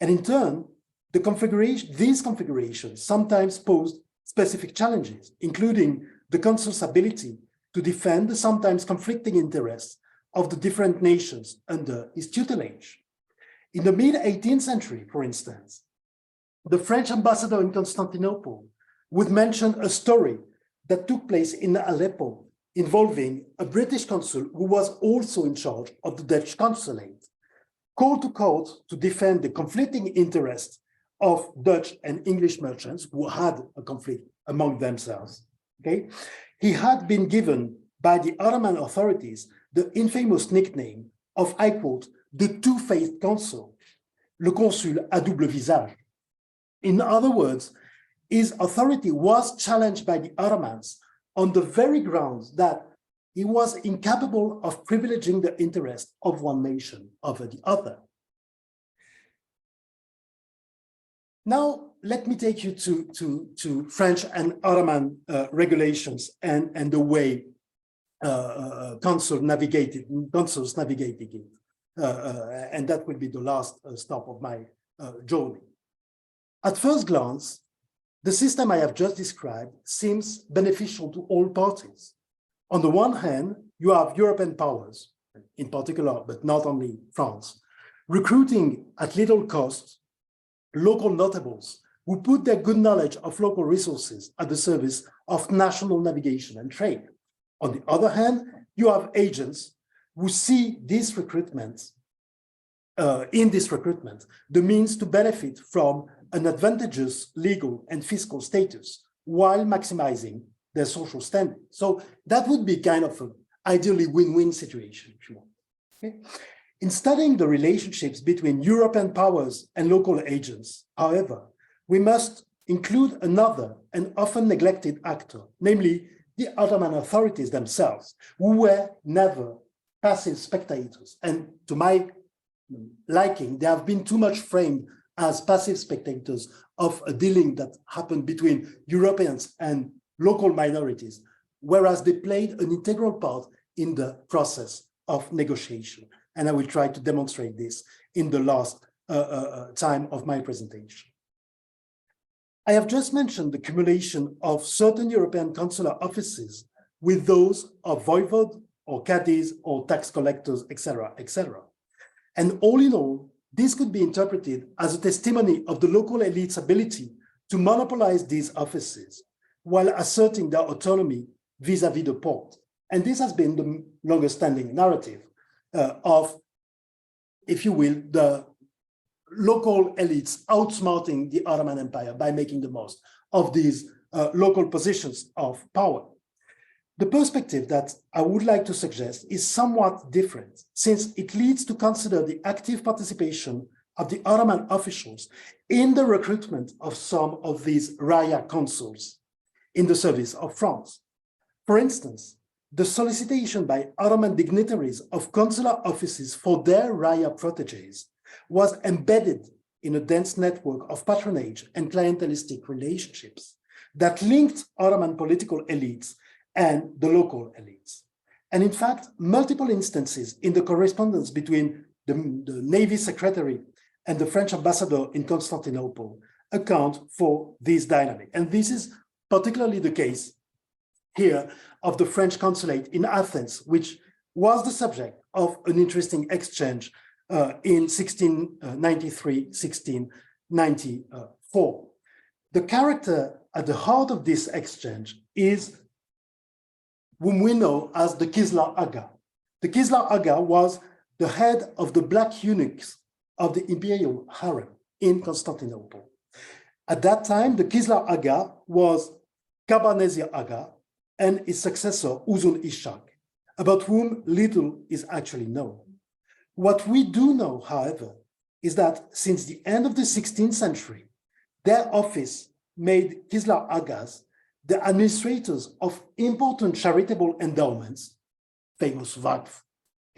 And in turn, these configurations sometimes posed specific challenges, including the consul's ability to defend the sometimes conflicting interests of the different nations under his tutelage. In the mid-18th century, for instance, the French ambassador in Constantinople would mention a story that took place in Aleppo involving a British consul who was also in charge of the Dutch consulate, called to court to defend the conflicting interests of Dutch and English merchants who had a conflict among themselves. Okay? He had been given by the Ottoman authorities the infamous nickname of, I quote, the two-faced consul, le consul à double visage. In other words, his authority was challenged by the Ottomans on the very grounds that he was incapable of privileging the interest of one nation over the other. Now, let me take you to French and Ottoman regulations and the way consuls navigated it. And that will be the last stop of my journey. At first glance, the system I have just described seems beneficial to all parties. On the one hand, you have European powers, in particular, but not only France, recruiting at little cost local notables who put their good knowledge of local resources at the service of national navigation and trade. On the other hand, you have agents who see this recruitment, in this recruitment, the means to benefit from an advantageous legal and fiscal status while maximizing their social standing. So that would be kind of an ideally win-win situation, if you want. Okay? In studying the relationships between European powers and local agents, however, we must include another and often neglected actor, namely the Ottoman authorities themselves, who were never passive spectators. And to my liking, they have been too much framed as passive spectators of a dealing that happened between Europeans and local minorities, whereas they played an integral part in the process of negotiation. And I will try to demonstrate this in the last time of my presentation. I have just mentioned the cumulation of certain European consular offices with those of voivode or caddies or tax collectors, etc., etc. And all in all, this could be interpreted as a testimony of the local elite's ability to monopolize these offices while asserting their autonomy vis-à-vis the port. And this has been the longest standing narrative of, if you will, the local elites outsmarting the Ottoman Empire by making the most of these local positions of power. The perspective that I would like to suggest is somewhat different, since it leads to consider the active participation of the Ottoman officials in the recruitment of some of these reaya consuls in the service of France. For instance, the solicitation by Ottoman dignitaries of consular offices for their reaya proteges was embedded in a dense network of patronage and clientelistic relationships that linked Ottoman political elites and the local elites. And in fact, multiple instances in the correspondence between the Navy Secretary and the French ambassador in Constantinople account for this dynamic. And this is particularly the case here of the French consulate in Athens, which was the subject of an interesting exchange in 1693, 1694. The character at the heart of this exchange is whom we know as the Kislar Aga. The Kislar Aga was the head of the black eunuchs of the imperial harem in Constantinople. At that time, the Kislar Aga was Kabanesi Aga and his successor, Uzun Ishak, about whom little is actually known. What we do know, however, is that since the end of the 16th century, their office made Kislar Agas the administrators of important charitable endowments, famous Vakf,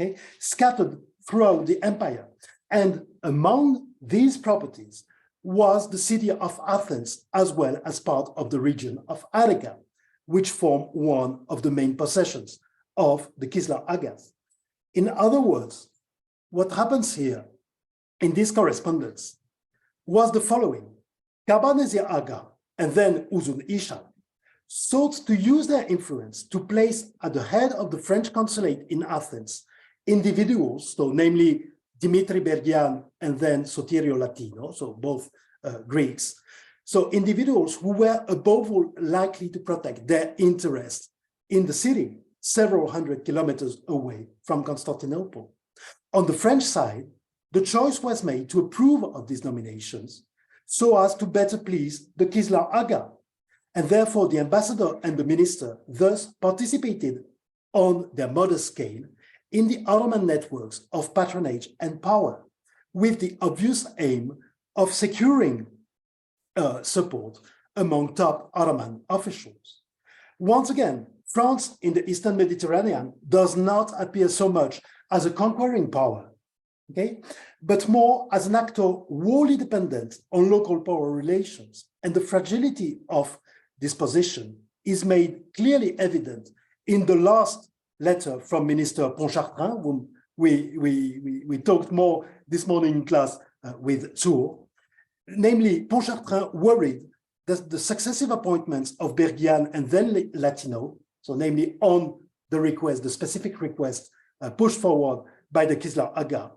okay, scattered throughout the empire. And among these properties was the city of Athens, as well as part of the region of Attica, which form one of the main possessions of the Kislar Agas. In other words, what happens here in this correspondence was the following. Kabanesi Aga and then Uzun Ishak sought to use their influence to place at the head of the French consulate in Athens individuals, so namely Dimitri Bergian and then Sotirio Latino, so both Greeks, so individuals who were above all likely to protect their interests in the city, several hundred kilometers away from Constantinople. On the French side, the choice was made to approve of these nominations so as to better please the Kislar Aga, and therefore the ambassador and the minister thus participated on their modest scale in the Ottoman networks of patronage and power, with the obvious aim of securing support among top Ottoman officials. Once again, France in the Eastern Mediterranean does not appear so much as a conquering power, okay, but more as an actor wholly dependent on local power relations. And the fragility of this position is made clearly evident in the last letter from Minister Pontchartrain, whom we talked more this morning in class with Tour. Namely, Pontchartrain worried that the successive appointments of Bergian and then Latino, so namely on the request, the specific request pushed forward by the Kislar Aga,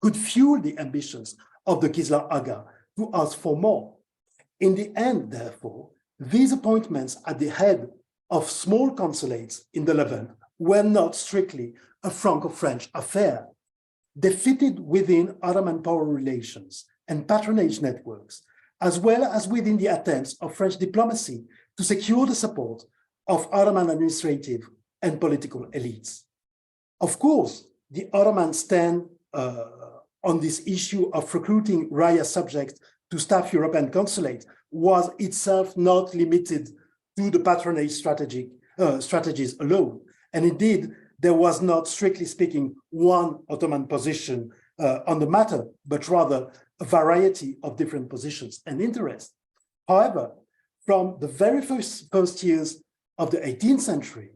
could fuel the ambitions of the Kislar Aga to ask for more. In the end, therefore, these appointments at the head of small consulates in the Levant were not strictly a Franco-French affair. They fitted within Ottoman power relations and patronage networks, as well as within the attempts of French diplomacy to secure the support of Ottoman administrative and political elites. Of course, the Ottomans stand on this issue of recruiting reaya subjects to staff European consulate was itself not limited to the patronage strategies alone. And indeed, there was not, strictly speaking, one Ottoman position on the matter, but rather a variety of different positions and interests. However, from the very first years of the 18th century,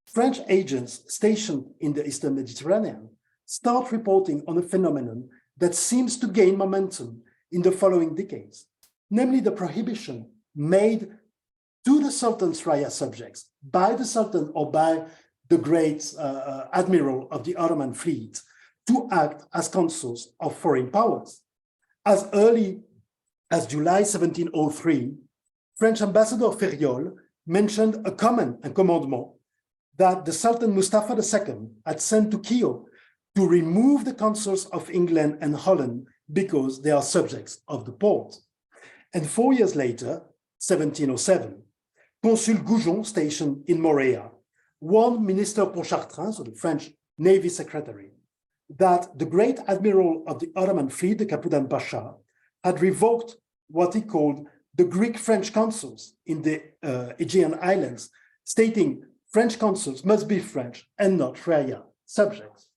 French agents stationed in the Eastern Mediterranean start reporting on a phenomenon that seems to gain momentum in the following decades, namely the prohibition made to the Sultan's Raya subjects by the Sultan or by the great admiral of the Ottoman fleet to act as consuls of foreign powers. As early as July 1703, French Ambassador Ferriol mentioned a commandment that the Sultan Mustafa II had sent to Kiev to remove the consuls of England and Holland because they are subjects of the Porte. And 4 years later, 1707, Consul Goujon, stationed in Morea, warned Minister Pontchartrain, so the French Navy Secretary, that the great admiral of the Ottoman fleet, the Capudan Pasha, had revoked what he called the Greek-French consuls in the Aegean Islands, stating French consuls must be French and not Raya subjects.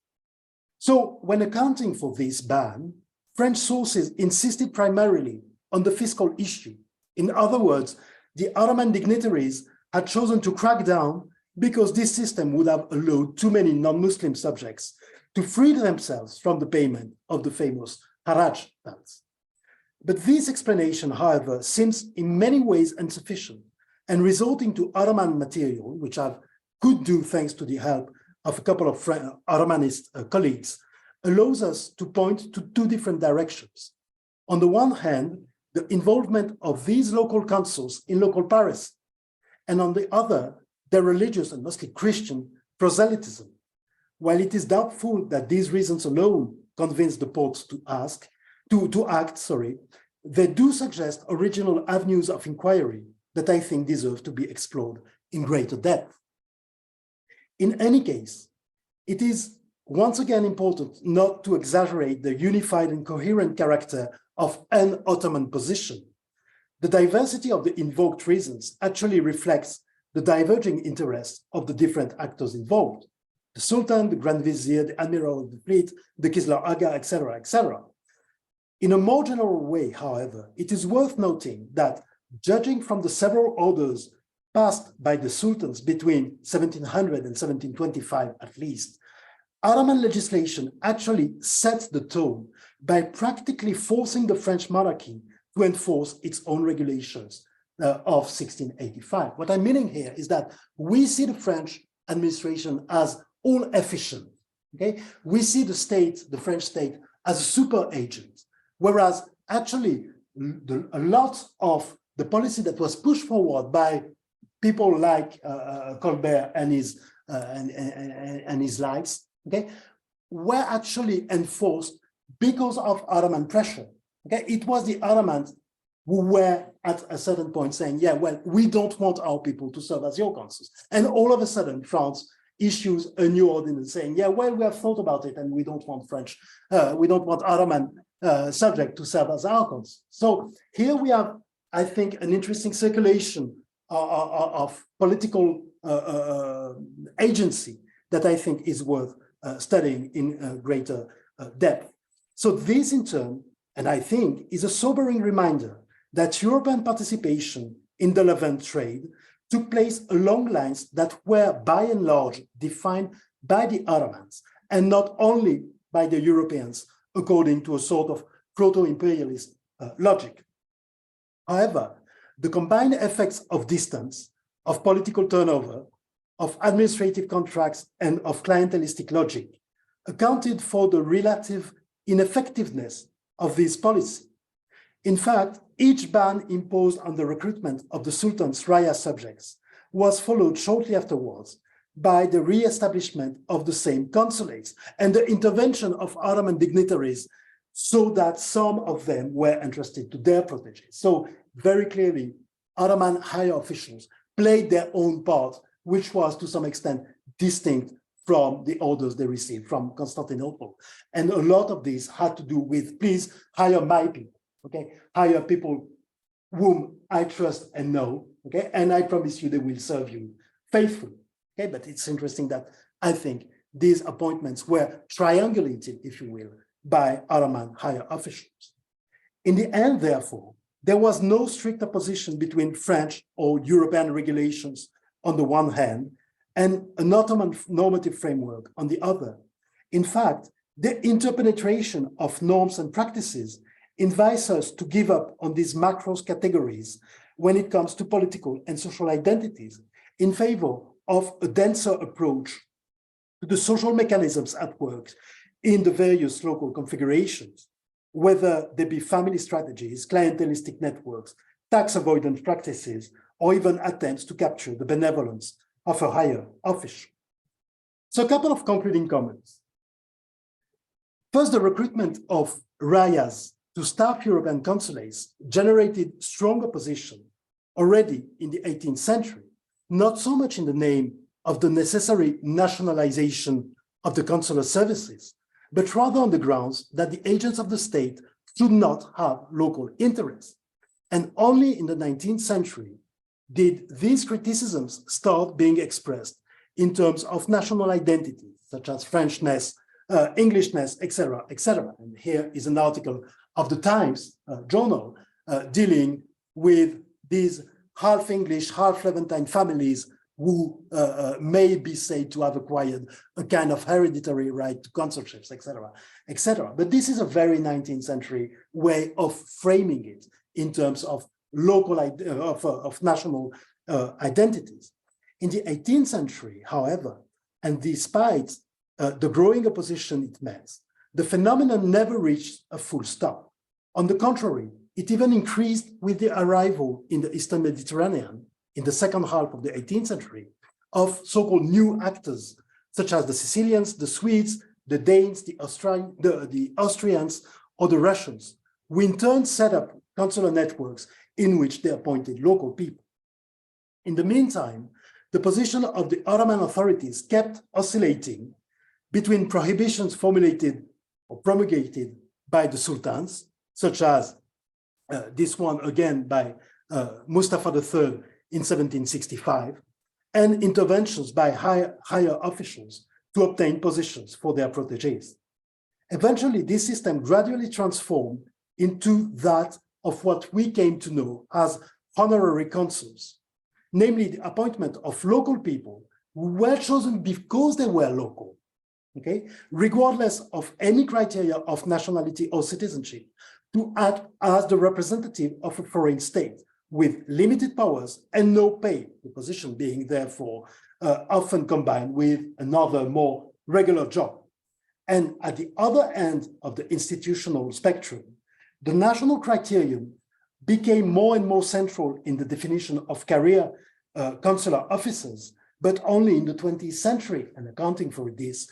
So when accounting for this ban, French sources insisted primarily on the fiscal issue. In other words, the Ottoman dignitaries had chosen to crack down because this system would have allowed too many non-Muslim subjects to free themselves from the payment of the famous Haraj tax. But this explanation, however, seems in many ways insufficient and resulting to Ottoman material, which I could do thanks to the help of a couple of Ottomanist colleagues, allows us to point to two different directions. On the one hand, the involvement of these local consuls in local Paris, and on the other, their religious and mostly Christian proselytism. While it is doubtful that these reasons alone convince the Porte to act, they do suggest original avenues of inquiry that I think deserve to be explored in greater depth. In any case, it is once again important not to exaggerate the unified and coherent character of an Ottoman position. The diversity of the invoked reasons actually reflects the diverging interests of the different actors involved. The Sultan, the Grand Vizier, the Admiral of the Fleet, the Kislar Aga, etc., etc. In a more general way, however, it is worth noting that judging from the several orders passed by the sultans between 1700 and 1725 at least, Ottoman legislation actually sets the tone by practically forcing the French monarchy to enforce its own regulations of 1685. What I'm meaning here is that we see the French administration as all efficient, okay? We see the state, the French state, as a super agent, whereas actually a lot of the policy that was pushed forward by people like Colbert and his likes, okay, were actually enforced because of Ottoman pressure. Okay, it was the Ottomans who were at a certain point saying, yeah, well, we don't want our people to serve as your consuls. And all of a sudden, France issues a new ordinance saying, yeah, well, we have thought about it and we don't want we don't want Ottoman subject to serve as our consuls. So here we have, I think, an interesting circulation of political agency that I think is worth studying in greater depth. So this in turn, and I think, is a sobering reminder that European participation in the Levant trade took place along lines that were by and large defined by the Ottomans and not only by the Europeans according to a sort of proto-imperialist logic. However, the combined effects of distance, of political turnover, of administrative contracts, and of clientelistic logic accounted for the relative ineffectiveness of this policy. In fact, each ban imposed on the recruitment of the Sultan's Raya subjects was followed shortly afterwards by the re-establishment of the same consulates and the intervention of Ottoman dignitaries so that some of them were entrusted to their proteges. So very clearly, Ottoman higher officials played their own part, which was to some extent distinct from the orders they received from Constantinople. And a lot of these had to do with, please hire my people, okay? Hire people whom I trust and know, okay? And I promise you they will serve you faithfully, okay? But it's interesting that I think these appointments were triangulated, if you will, by Ottoman higher officials. In the end, therefore, there was no strict opposition between French or European regulations on the one hand, and an Ottoman normative framework on the other. In fact, the interpenetration of norms and practices invites us to give up on these macro categories when it comes to political and social identities in favor of a denser approach to the social mechanisms at work in the various local configurations, whether they be family strategies, clientelistic networks, tax avoidance practices, or even attempts to capture the benevolence of a higher official. So a couple of concluding comments. First, the recruitment of reayas to staff European consulates generated strong opposition already in the 18th century, not so much in the name of the necessary nationalization of the consular services, but rather on the grounds that the agents of the state should not have local interests. And only in the 19th century did these criticisms start being expressed in terms of national identity, such as Frenchness, Englishness, etc., etc. And here is an article of the Times journal dealing with these half English, half Levantine families who may be said to have acquired a kind of hereditary right to consulships, etc., etc. But this is a very 19th century way of framing it in terms of local, of national identities. In the 18th century, however, and despite the growing opposition it met, the phenomenon never reached a full stop. On the contrary, it even increased with the arrival in the Eastern Mediterranean in the second half of the 18th century of so-called new actors, such as the Sicilians, the Swedes, the Danes, the Austrians, or the Russians, who in turn set up consular networks in which they appointed local people. In the meantime, the position of the Ottoman authorities kept oscillating between prohibitions formulated or promulgated by the sultans, such as this one again by Mustafa III in 1765, and interventions by higher officials to obtain positions for their protégés. Eventually, this system gradually transformed into that of what we came to know as honorary consuls, namely the appointment of local people who were chosen because they were local, okay, regardless of any criteria of nationality or citizenship, to act as the representative of a foreign state with limited powers and no pay, the position being therefore often combined with another more regular job. And at the other end of the institutional spectrum, the national criterion became more and more central in the definition of career consular officers, but only in the 20th century, and accounting for this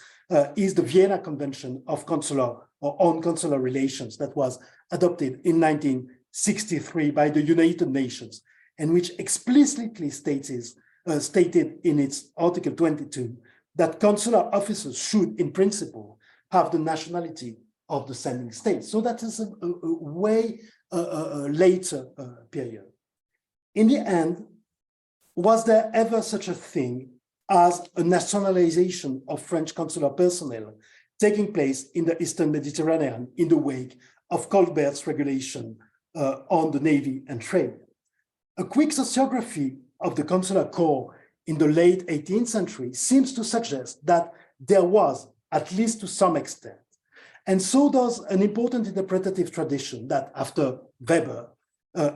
is the Vienna Convention of Consular or on Consular Relations that was adopted in 1963 by the United Nations, and which explicitly stated in its Article 22 that consular officers should, in principle, have the nationality of the sending state. So that is a way later period. In the end, was there ever such a thing as a nationalization of French consular personnel taking place in the Eastern Mediterranean in the wake of Colbert's regulation on the Navy and trade? A quick sociography of the consular corps in the late 18th century seems to suggest that there was, at least to some extent, and so does an important interpretative tradition that, after Weber,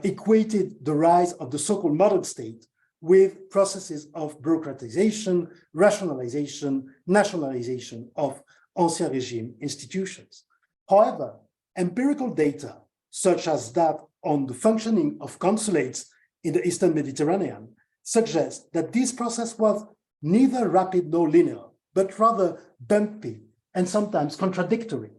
equated the rise of the so-called modern state with processes of bureaucratization, rationalization, nationalization of Ancien Régime institutions. However, empirical data, such as that on the functioning of consulates in the Eastern Mediterranean, suggest that this process was neither rapid nor linear, but rather bumpy and sometimes contradictory.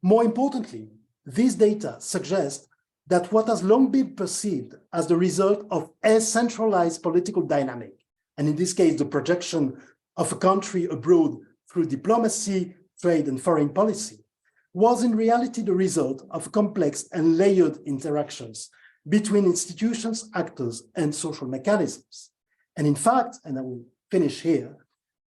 More importantly, these data suggest that what has long been perceived as the result of a centralized political dynamic, and in this case, the projection of a country abroad through diplomacy, trade, and foreign policy, was in reality the result of complex and layered interactions between institutions, actors, and social mechanisms. And in fact, and I will finish here,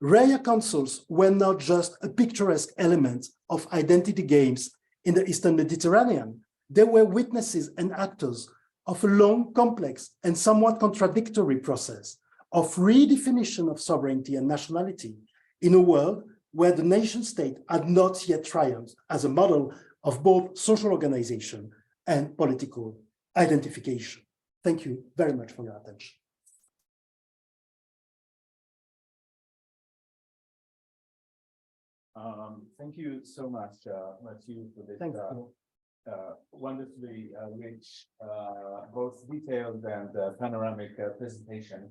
reaya consuls were not just a picturesque element of identity games in the Eastern Mediterranean. They were witnesses and actors of a long, complex, and somewhat contradictory process of redefinition of sovereignty and nationality in a world where the nation state had not yet triumphed as a model of both social organization and political identification. Thank you very much for your attention. Thank you so much, Mathieu, for this wonderfully rich, both detailed and panoramic presentation.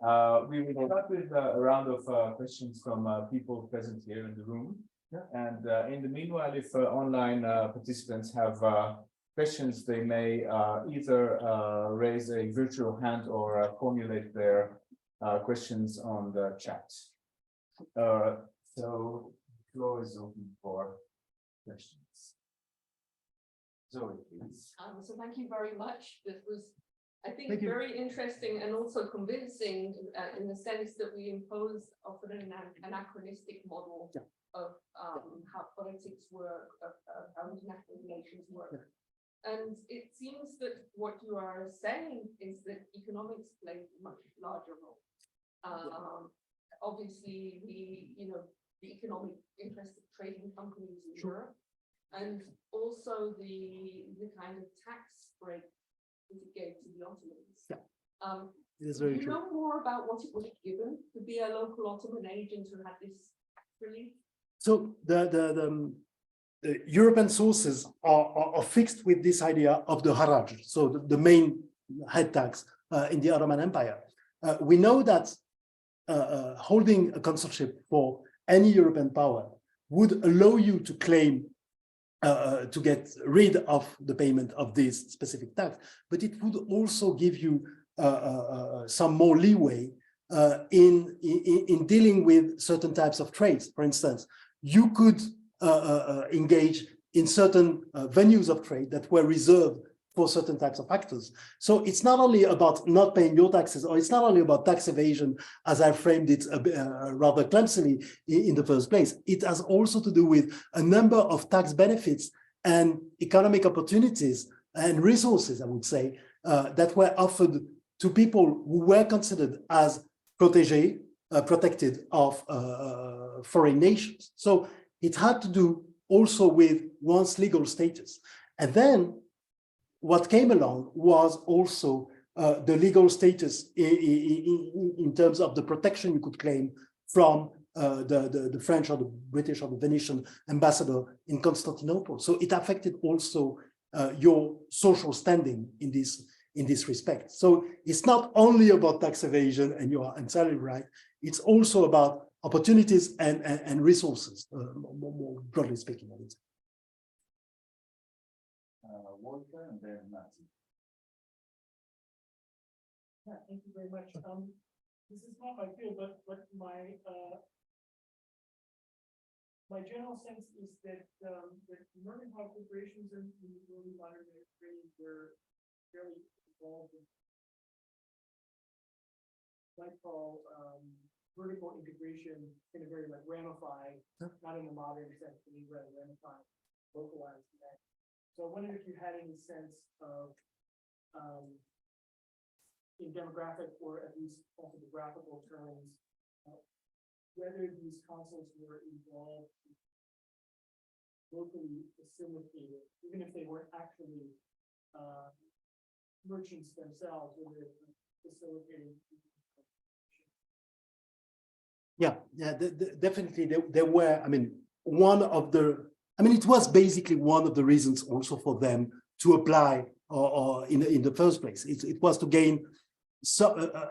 We will start with a round of questions from people present here in the room. Yeah. And in the meanwhile, if online participants have questions, they may either raise a virtual hand or formulate their questions on the chat. So the floor is open for questions. Zoe, please. So thank you very much. This was, I think, very interesting and also convincing in the sense that we impose often an anachronistic model of how politics work, of how international relations work. And it seems that what you are saying is that economics play a much larger role. Obviously, the economic interests of trading companies in Europe, and also the kind of tax break that it gave to the Ottomans. It is very do you true. know more about what it would have given to be a local Ottoman agent who had this relief? So the European sources are fixed with this idea of the haraj, so the main head tax in the Ottoman Empire. We know that holding a consulship for any European power would allow you to claim to get rid of the payment of this specific tax, but it would also give you some more leeway in dealing with certain types of trades. For instance, you could engage in certain venues of trade that were reserved for certain types of actors. So it's not only about not paying your taxes, or it's not only about tax evasion, as I framed it rather clumsily in the first place. It has also to do with a number of tax benefits and economic opportunities and resources, I would say, that were offered to people who were considered as protected of foreign nations. So it had to do also with one's legal status. And then what came along was also the legal status in terms of the protection you could claim from the French or the British or the Venetian ambassador in Constantinople. So it affected also your social standing in this respect. So it's not only about tax evasion, and you are entirely right, it's also about opportunities and resources, more broadly speaking, I would say. Walter and then Mathieu. Yeah, thank you very much. This is not my field, but my general sense is that mercantile corporations in the early modern Mediterranean were fairly involved in what I call vertical integration in a very ramified, not in the modern sense, but in rather ramified, localized way. So I wondered if you had any sense of, in demographic or at least also the graphical terms, whether these consuls were involved locally facilitated, even if they weren't actually merchants themselves, or they're facilitating. Yeah, definitely there were, it was basically one of the reasons also for them to apply or in the first place. It was to gain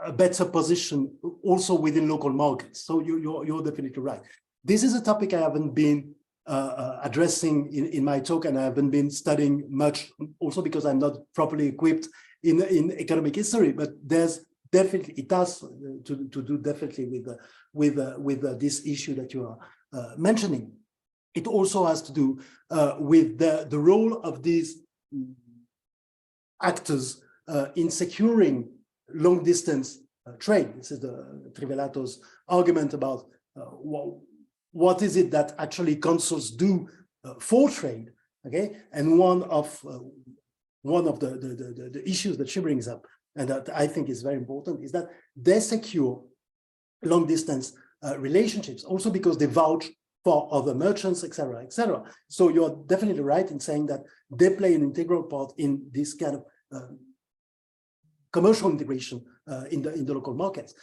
a better position also within local markets. So you're definitely right. This is a topic I haven't been addressing in my talk, and I haven't been studying much, also because I'm not properly equipped in economic history, but there's definitely, it has to do definitely with this issue that you are mentioning. It also has to do with the role of these actors in securing long distance trade. This is the Trivellato's argument about what is it that actually consuls do for trade. Okay, and one of the issues that she brings up and that I think is very important, is that they secure long distance relationships, also because they vouch for other merchants, etc., etc. So you're definitely right in saying that they play an integral part in this kind of commercial integration in the local markets.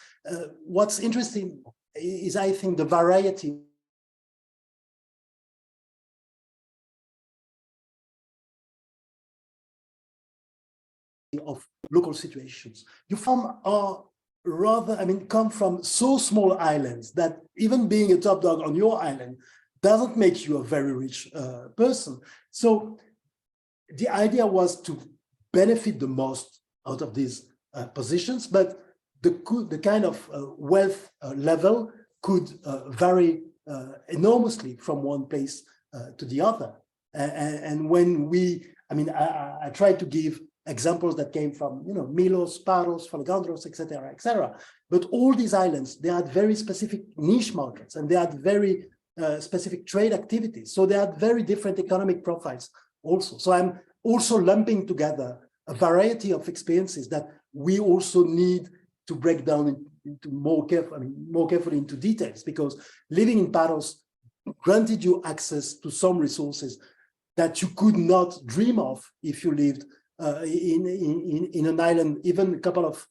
What's interesting is, I think, the variety of local situations. You are rather, I mean, come from so small islands that even being a top dog on your island doesn't make you a very rich person. So the idea was to benefit the most out of these positions, but the kind of wealth level could vary enormously from one place to the other. And when we, I mean, I tried to give examples that came from, you know, Milos, Paros, Folgandros, etc., etc. But all these islands, they had very specific niche markets, and they had very specific trade activities. So they had very different economic profiles also. So I'm also lumping together a variety of experiences that we also need to break down into more carefully into details, because living in Paros granted you access to some resources that you could not dream of if you lived in an island, even a couple of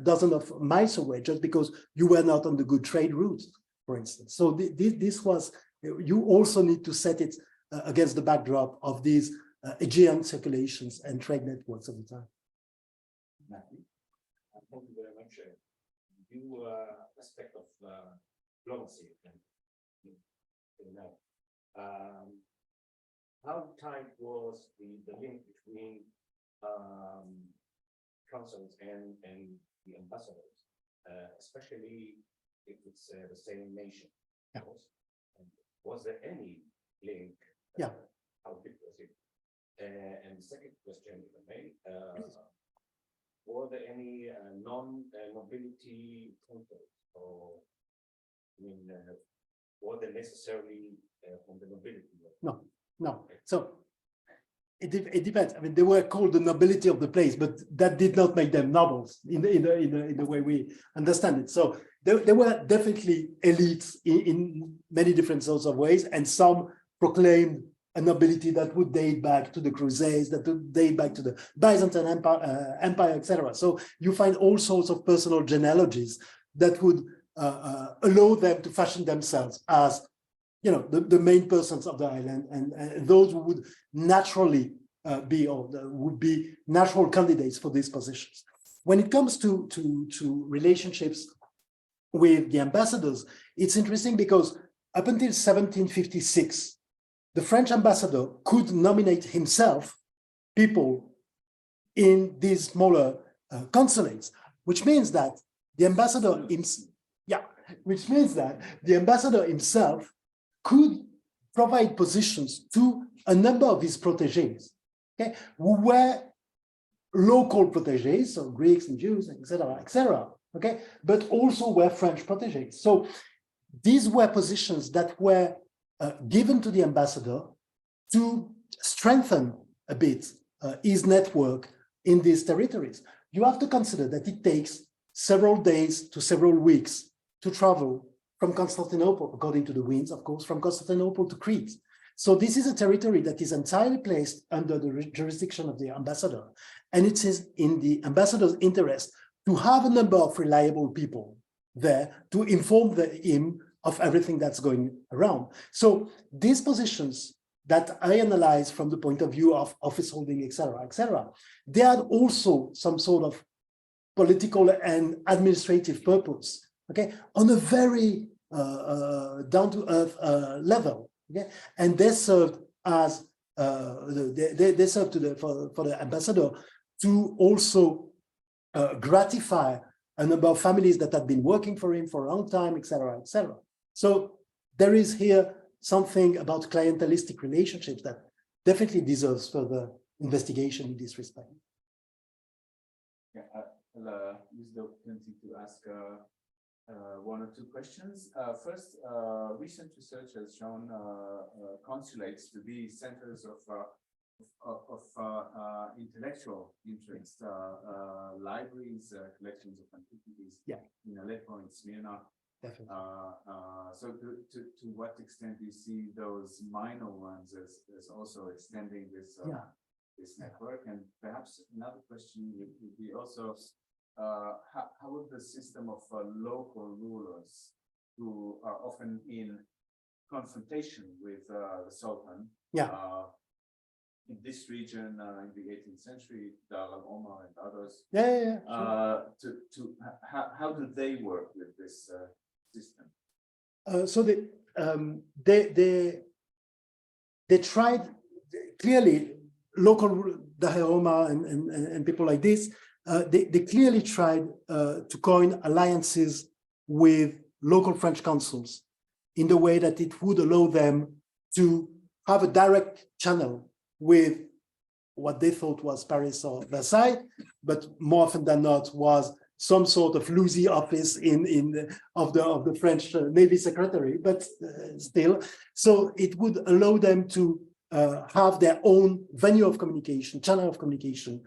dozen of miles away, just because you were not on the good trade routes, for instance. So this was, you also need to set it against the backdrop of these Aegean circulations and trade networks of the time. Mathieu, thank you very much. You aspect of diplomacy, how tight was the link between consuls and the ambassadors, especially if it's the same nation? Yeah. And was there any link? Yeah. How big was it? And the second question, if I may, were there any non-nobility consuls, or I mean, were they necessarily from the nobility? No, no. So it depends. I mean, they were called the nobility of the place, but that did not make them nobles in the way we understand it. So there were definitely elites in many different sorts of ways, and some proclaimed a nobility that would date back to the Crusades, that would date back to the Byzantine Empire, etc. So you find all sorts of personal genealogies that would allow them to fashion themselves as, you know, the main persons of the island, and those who would naturally would be natural candidates for these positions. When it comes to relationships with the ambassadors, it's interesting because up until 1756, the French ambassador could nominate himself people in these smaller consulates, which means that the ambassador himself could provide positions to a number of his protégés, okay, who were local protégés, so Greeks and Jews, etc., okay, but also were French protégés. So these were positions that were given to the ambassador to strengthen a bit his network in these territories. You have to consider that it takes several days to several weeks to travel from Constantinople, according to the winds, of course, from Constantinople to Crete. So this is a territory that is entirely placed under the jurisdiction of the ambassador. And it is in the ambassador's interest to have a number of reliable people there to inform him of everything that's going around. So these positions that I analyze from the point of view of office holding, etc., they had also some sort of political and administrative purpose, okay, on a very down-to-earth level, okay, and they served as they served for the ambassador to also gratify a number of families that had been working for him for a long time, etc., etc. So there is here something about clientelistic relationships that definitely deserves further investigation in this respect. Yeah, I'll use the opportunity to ask one or two questions. First, recent research has shown consulates to be centers of intellectual interest, libraries, collections of antiquities in Aleppo and Smyrna. Definitely. So to what extent do you see those minor ones as also extending this this network? And perhaps another question would be also how would the system of local rulers who are often in confrontation with the Sultan in this region in the 18th century, Dar al-Omar and others, how do they work with this system? So they tried, clearly local Dar al-Omar and people like this, they clearly tried to coin alliances with local French consuls in the way that it would allow them to have a direct channel with what they thought was Paris or Versailles, but more often than not was some sort of loosey office of the French Navy Secretary, but still. So it would allow them to have their own venue of communication, channel of communication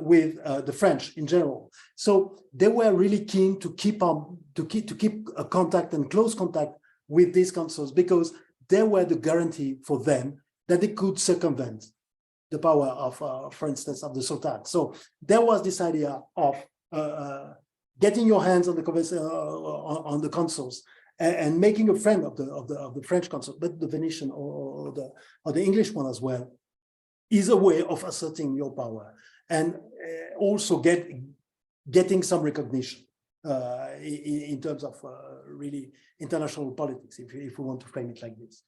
with the French in general. So they were really keen to keep a contact and close contact with these consuls because they were the guarantee for them that they could circumvent the power of, for instance, of the Sultan. So there was this idea of getting your hands on the consuls and making a friend of the French consul, but the Venetian or the English one as well, is a way of asserting your power and also getting some recognition in terms of really international politics, if we want to frame it like this.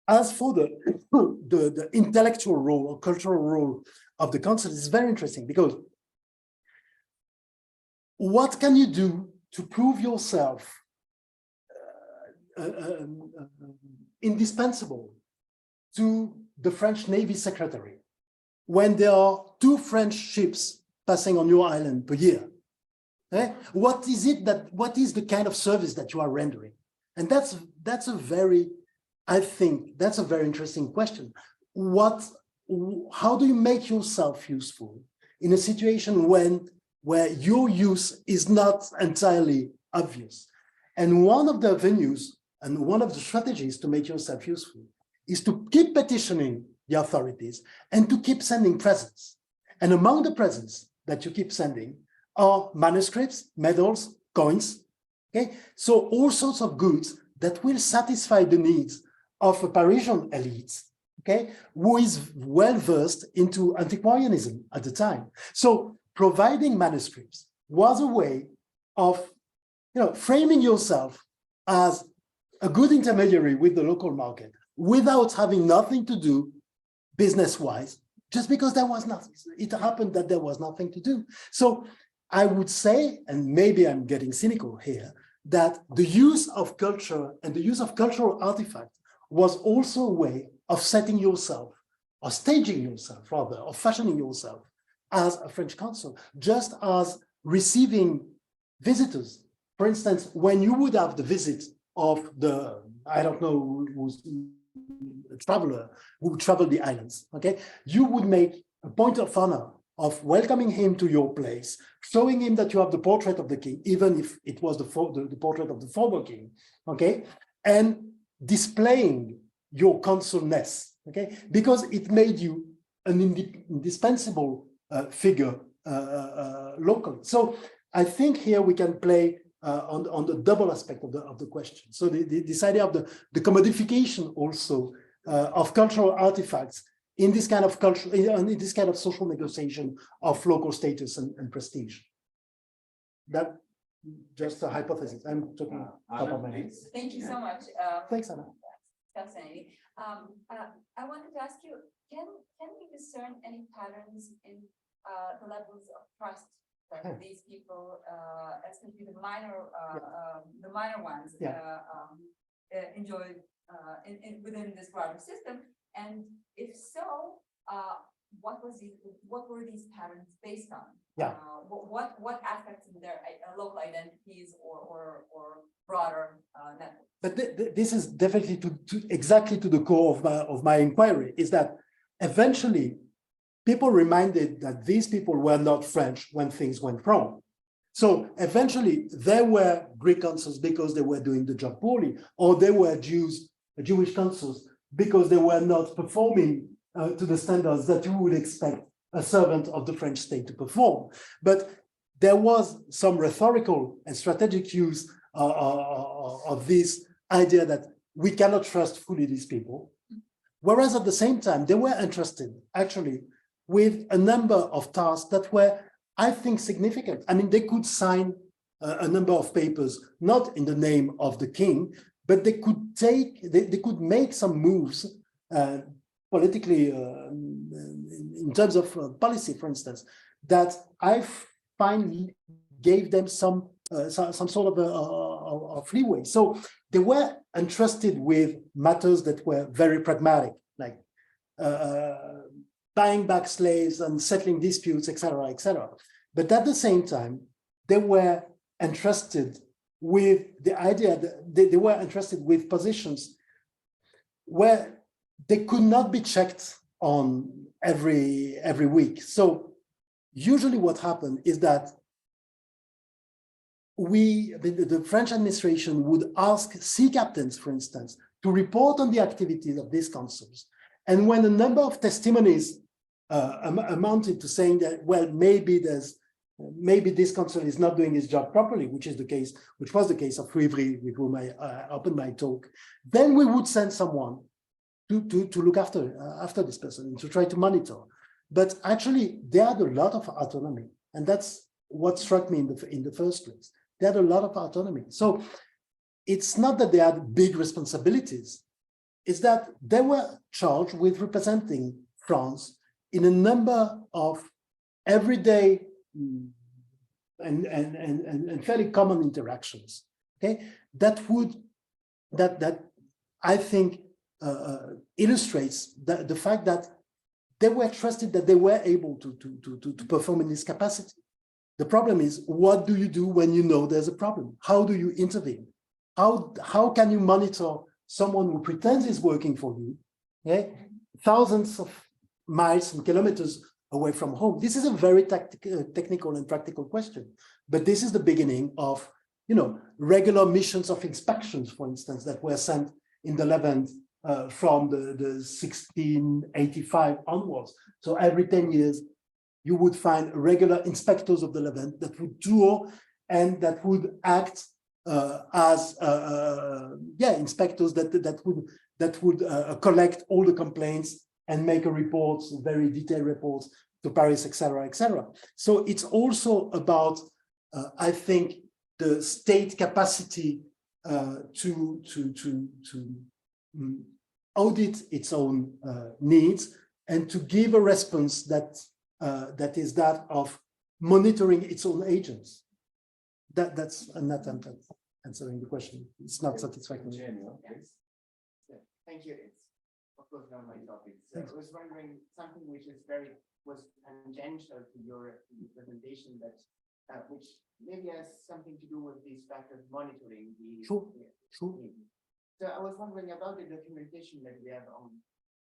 As for the intellectual role or cultural role of the consul, it's very interesting because what can you do to prove yourself indispensable to the French Navy Secretary when there are 2 French ships passing on your island per year? What is the kind of service that you are rendering? And that's a very, I think that's a very interesting question. How do you make yourself useful in a situation where your use is not entirely obvious? And one of the venues and one of the strategies to make yourself useful is to keep petitioning the authorities and to keep sending presents. And among the presents that you keep sending are manuscripts, medals, coins. Okay, so all sorts of goods that will satisfy the needs of a Parisian elite, okay, who is well versed into antiquarianism at the time. So providing manuscripts was a way of, framing yourself as a good intermediary with the local market without having nothing to do business-wise, just because there was nothing. It happened that there was nothing to do. So I would say, and maybe I'm getting cynical here, that the use of culture and the use of cultural artifacts was also a way of setting yourself, or staging yourself rather, or fashioning yourself as a French consul, just as receiving visitors. For instance, when you would have the visit of the, I don't know, who's a traveler who traveled the islands, okay, you would make a point of honor of welcoming him to your place, showing him that you have the portrait of the king, even if it was the portrait of the former king, okay, and displaying your consulness, okay, because it made you an indispensable figure locally. So I think here we can play on the double aspect of the question. So this idea of the commodification also of cultural artifacts in this kind of culture, in this kind of social negotiation of local status and prestige. That just a hypothesis. I'm talking top of my head. Thank you so much. Thanks, Anna. Fascinating. I wanted to ask you, can we discern any patterns in the levels of trust that these people, especially the minor ones, enjoy within this broader system? And if so, what were these patterns based on? What aspects of their local identities or broader networks? But this is definitely exactly to the core of my inquiry, is that eventually people reminded that these people were not French when things went wrong. So eventually there were Greek consuls because they were doing the job poorly, or there were Jewish consuls because they were not performing to the standards that you would expect a servant of the French state to perform. But there was some rhetorical and strategic use of this idea that we cannot trust fully these people. Whereas at the same time, they were entrusted actually with a number of tasks that were, I think, significant. I mean, they could sign a number of papers, not in the name of the king, but they could make some moves politically in terms of policy, for instance, that I find gave them some sort of leeway. So they were entrusted with matters that were very pragmatic, like buying back slaves and settling disputes, etc., etc. But at the same time, they were entrusted with the idea that they were entrusted with positions where they could not be checked on every week. So usually what happened is that the French administration would ask sea captains, for instance, to report on the activities of these consuls. And when a number of testimonies amounted to saying that, well, maybe this consul is not doing his job properly, which was the case of Ivry, with whom I opened my talk, then we would send someone to look after this person and to try to monitor. But actually, they had a lot of autonomy, and that's what struck me in the first place. They had a lot of autonomy. So it's not that they had big responsibilities, it's that they were charged with representing France in a number of everyday and fairly common interactions. Okay, that I think illustrates the fact that they were trusted, that they were able to perform in this capacity. The problem is, what do you do when you know there's a problem? How do you intervene? How can you monitor someone who pretends is working for you, okay, thousands of miles and kilometers away from home? This is a very technical and practical question, but this is the beginning of, regular missions of inspections, for instance, that were sent in the Levant from the 1685 onwards. So every 10 years, you would find regular inspectors of the Levant that would tour and that would act as inspectors that would collect all the complaints and make a report, very detailed reports to Paris, etc., etc. So it's also about, I think, the state capacity to audit its own needs and to give a response that is that of monitoring its own agents. That's an attempt at answering the question. It's not satisfactory. Thank you. It's of course not my topic. So I was wondering something which is was tangential to your presentation, that which maybe has something to do with this fact of monitoring the. Sure. So I was wondering about the documentation that we have on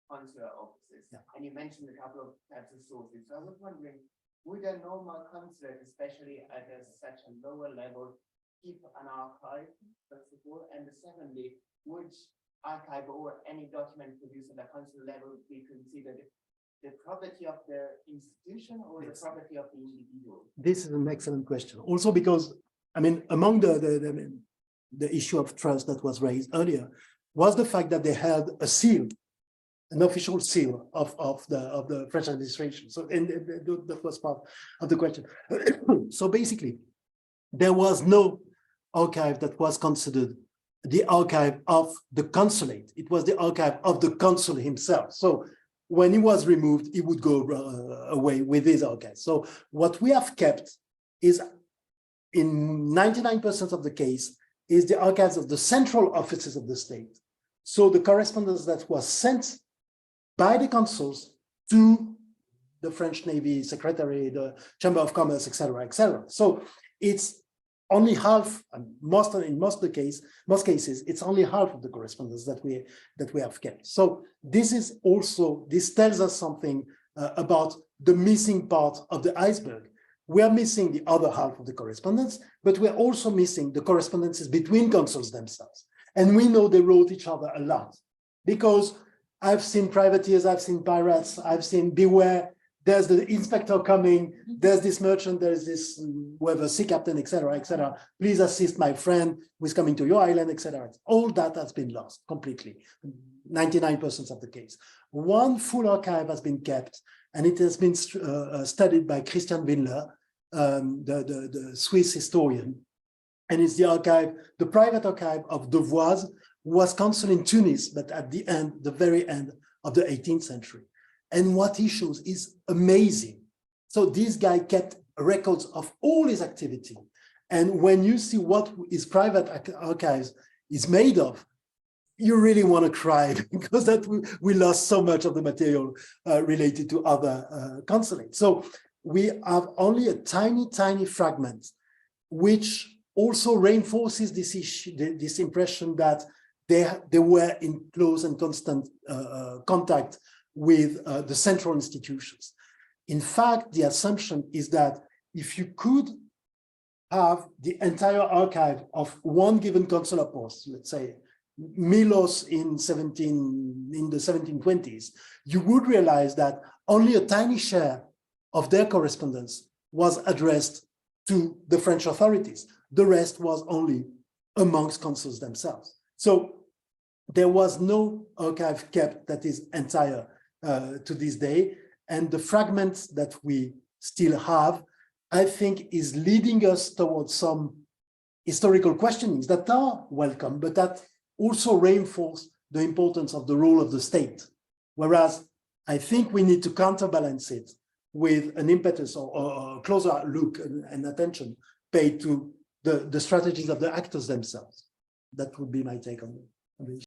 consular offices, and you mentioned a couple of types of sources. So I was wondering, would a normal consulate, especially at such a lower level, keep an archive, first of all, and secondly, would archive or any document produced at a consular level be considered the property of the institution or the property of the individual? This is an excellent question. Also because, I mean, among the issue of trust that was raised earlier was the fact that they had a seal, an official seal of the French administration. So, and that was part of the question. So basically, there was no archive that was considered the archive of the consulate. It was the archive of the consul himself. So when he was removed, he would go away with his archive. So what we have kept is, in 99% of the case, is the archives of the central offices of the state. So the correspondence that was sent by the consuls to the French Navy Secretary, the Chamber of Commerce, etc., etc. So it's only half, and in most cases, it's only half of the correspondence that we have kept. So this tells us something about the missing part of the iceberg. We are missing the other half of the correspondence, but we're also missing the correspondences between consuls themselves. And we know they wrote each other a lot, because I've seen privateers, I've seen pirates, I've seen beware, there's the inspector coming, there's this merchant, there's this whoever, sea captain, etc. Please assist my friend who is coming to your island, etc. All that has been lost completely, 99% of the case. One full archive has been kept, and it has been studied by Christian Windler, the Swiss historian. And it's the archive, the private archive of Devoise, who was consul in Tunis, but at the very end of the 18th century. And what he shows is amazing. So this guy kept records of all his activity. And when you see what his private archives is made of, you really want to cry, because that we lost so much of the material related to other consulates. So we have only a tiny fragment, which also reinforces this issue, this impression that they were in close and constant contact with the central institutions. In fact, the assumption is that if you could have the entire archive of one given consular post, let's say Milos in the 1720s, you would realize that only a tiny share of their correspondence was addressed to the French authorities. The rest was only amongst consuls themselves. So there was no archive kept that is entire to this day. And the fragments that we still have, I think, is leading us towards some historical questionings that are welcome, but that also reinforce the importance of the role of the state. Whereas I think we need to counterbalance it with an impetus or a closer look and attention paid to the strategies of the actors themselves. That would be my take on it.